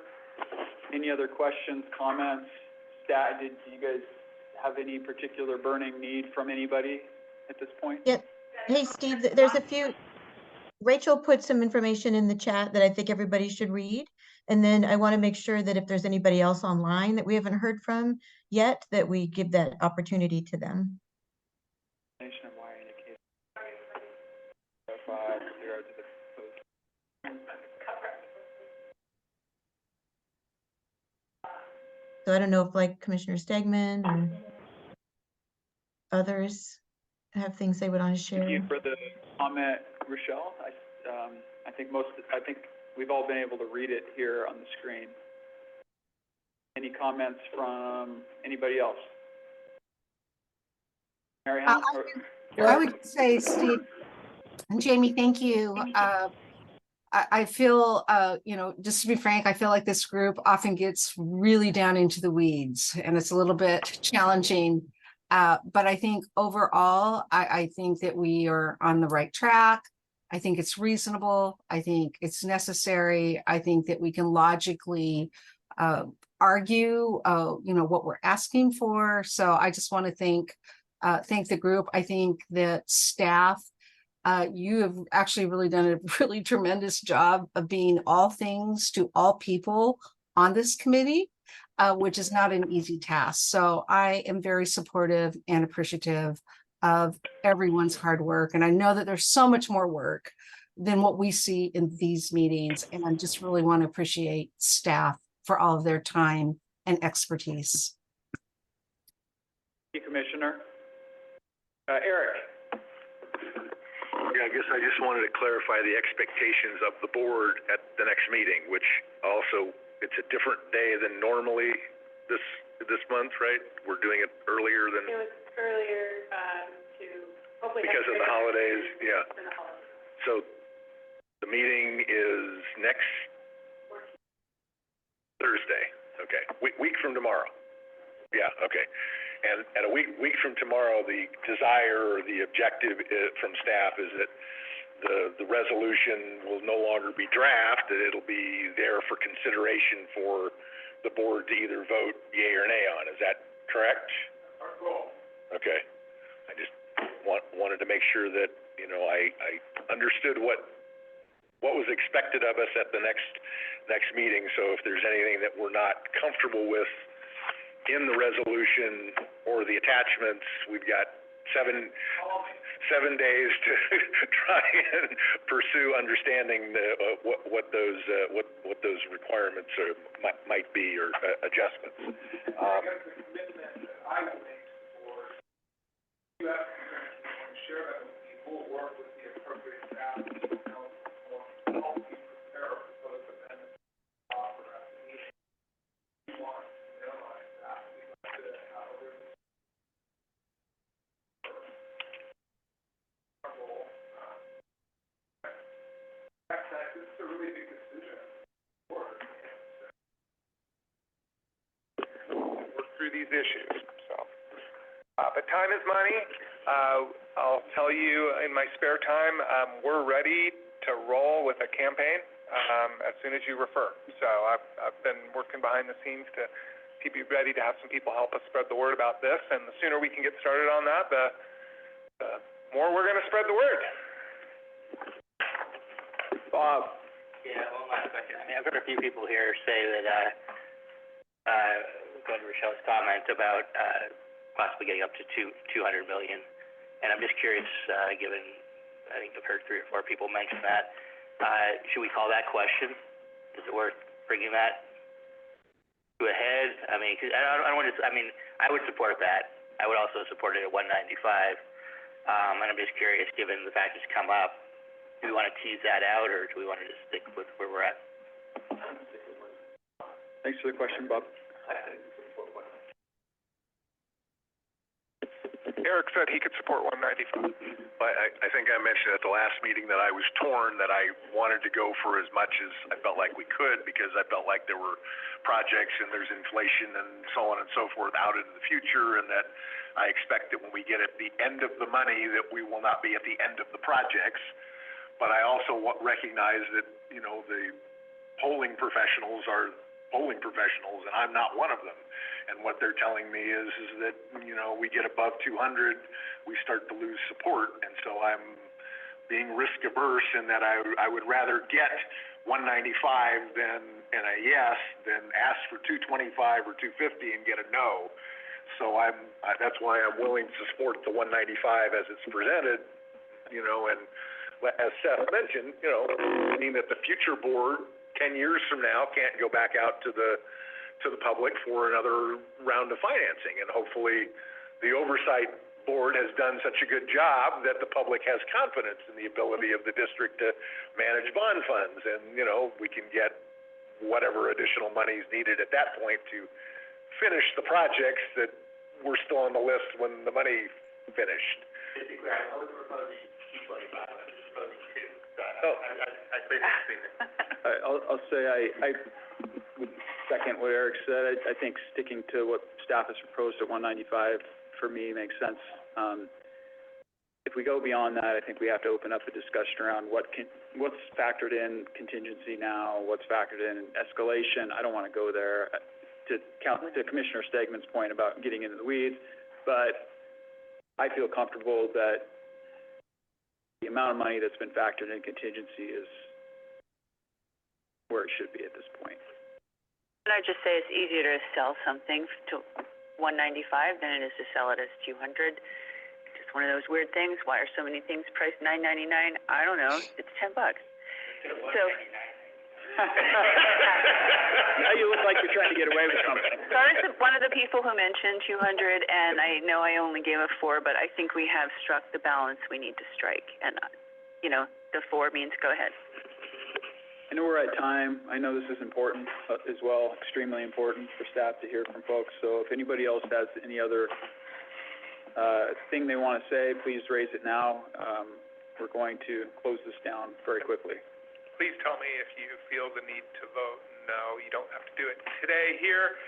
Any other questions, comments? Do you guys have any particular burning need from anybody at this point? Yeah. Hey, Steve, there's a few. Rachel put some information in the chat that I think everybody should read. And then I want to make sure that if there's anybody else online that we haven't heard from yet, that we give that opportunity to them. So I don't know if like Commissioner Stegman or others have things they would want to share. Thank you for the comment, Rochelle. I think we've all been able to read it here on the screen. Any comments from anybody else? Mary Ann? I would say, Steve and Jamie, thank you. I feel, just to be frank, I feel like this group often gets really down into the weeds and it's a little bit challenging. But I think overall, I think that we are on the right track. I think it's reasonable. I think it's necessary. I think that we can logically argue, what we're asking for. So I just want to thank the group. I think that staff, you have actually really done a really tremendous job of being all things to all people on this committee, which is not an easy task. So I am very supportive and appreciative of everyone's hard work. And I know that there's so much more work than what we see in these meetings. And I just really want to appreciate staff for all of their time and expertise. Thank you, Commissioner. Eric. Yeah, I guess I just wanted to clarify the expectations of the board at the next meeting, which also, it's a different day than normally this month, right? We're doing it earlier than... It was earlier, to because of the holidays, yeah. So the meeting is next Thursday, okay, week from tomorrow. Yeah, okay. And a week from tomorrow, the desire or the objective from staff is that the resolution will no longer be draft, that it'll be there for consideration for the board to either vote yea or nay on. Is that correct? Our goal. Okay. I just wanted to make sure that, you know, I understood what was expected of us at the next meeting. So if there's anything that we're not comfortable with in the resolution or the attachments, we've got seven days to try and pursue understanding what those requirements might be or adjustments. I will make for you have to share that with people, work with the appropriate staff to help you prepare for those events offer at the meeting. We want to minimize that. We want to have a really this is a really big decision. Work through these issues. So, but time is money. I'll tell you, in my spare time, we're ready to roll with a campaign as soon as you refer. So I've been working behind the scenes to keep you ready to have some people help us spread the word about this. And the sooner we can get started on that, the more we're going to spread the word. Bob. Yeah, one last question. I mean, I've heard a few people here say that, going to Rochelle's comment about possibly getting up to 200 million. And I'm just curious, given, I think I've heard 3 or 4 people mention that, should we call that question? Is it worth bringing that to a head? I mean, cause I don't want to, I mean, I would support that. I would also support it at 195. And I'm just curious, given the fact it's come up, do we want to tease that out, or do we want to just stick with where we're at? Thanks for the question, Bob. Eric said he could support 195. I think I mentioned at the last meeting that I was torn, that I wanted to go for as much as I felt like we could, because I felt like there were projects and there's inflation and so on and so forth out into the future, and that I expect that when we get at the end of the money that we will not be at the end of the projects. But I also recognize that, you know, the polling professionals are polling professionals, and I'm not one of them. And what they're telling me is that, you know, we get above 200, we start to lose support. And so I'm being risk averse in that I would rather get 195 than a yes than ask for 225 or 250 and get a no. So that's why I'm willing to support the 195 as it's presented, you know, and as Seth mentioned, you know, meaning that the future board 10 years from now can't go back out to the public for another round of financing. And hopefully the oversight board has done such a good job that the public has confidence in the ability of the district to manage bond funds. And, you know, we can get whatever additional money is needed at that point to finish the projects that were still on the list when the money finished. I'll say I would second what Eric said. I think sticking to what staff has proposed at 195 for me makes sense. If we go beyond that, I think we have to open up a discussion around what's factored in contingency now, what's factored in escalation. I don't want to go there to Commissioner Stegman's point about getting into the weeds, but I feel comfortable that the amount of money that's been factored in contingency is where it should be at this point. And I'd just say it's easier to sell something to 195 than it is to sell it as 200. Just one of those weird things. Why are so many things priced $9.99? I don't know. It's $10. So. Now you look like you're trying to get away with something. So I was one of the people who mentioned 200, and I know I only gave a 4, but I think we have struck the balance we need to strike. And, you know, the 4 means go ahead. I know we're at time. I know this is important as well, extremely important for staff to hear from folks. So if anybody else has any other thing they want to say, please raise it now. We're going to close this down very quickly. Please tell me if you feel the need to vote. No, you don't have to do it today here,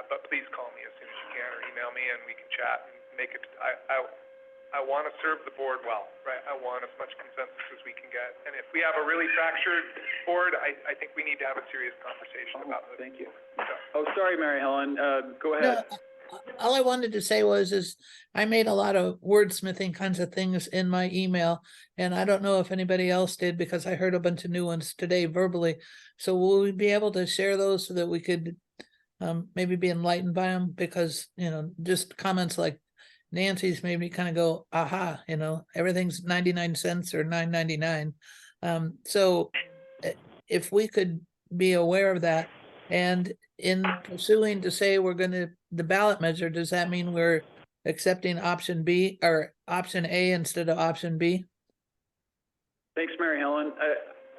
but please call me as soon as you can or email me and we can chat and make it. I want to serve the board well, right? I want as much consensus as we can get. And if we have a really fractured board, I think we need to have a serious conversation about this. Thank you. Oh, sorry, Mary Helen. Go ahead. No, all I wanted to say is I made a lot of wordsmithing kinds of things in my email, and I don't know if anybody else did because I heard a bunch of new ones today verbally. So will we be able to share those so that we could maybe be enlightened by them? Because, just comments like Nancy's made me kind of go, aha, everything's 99 cents or $9.99. So if we could be aware of that, and in pursuing to say we're going to the ballot measure, does that mean we're accepting option B or option A instead of option B? Thanks, Mary Helen.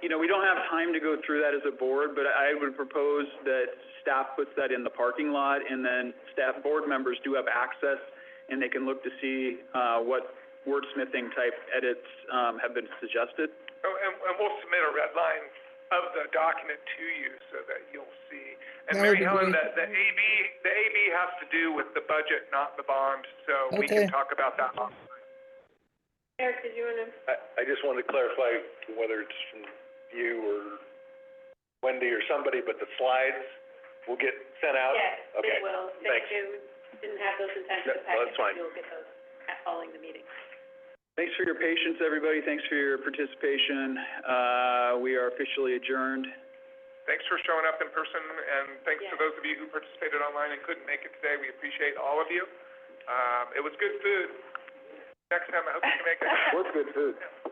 We don't have time to go through that as a board, but I would propose that staff puts that in the parking lot, and then staff board members do have access, and they can look to see what wordsmithing type edits have been suggested. Oh, and we'll submit a red line of the document to you so that you'll see. And Mary Helen, the AB has to do with the budget, not the bond, so we can talk about that. Eric, did you want to? I just wanted to clarify whether it's from you or Wendy or somebody, but the slides will get sent out? Yes, okay. it will. Thanks. Didn't have those in time for the No, package. that's fine. You'll get those following the meeting. Thanks for your patience, everybody. Thanks for your participation. We are officially adjourned. Thanks for showing up in person, and thanks to those of you who participated online and couldn't make it today. We appreciate all of you. It was good food. Next time, I hope you can make it. What's good food?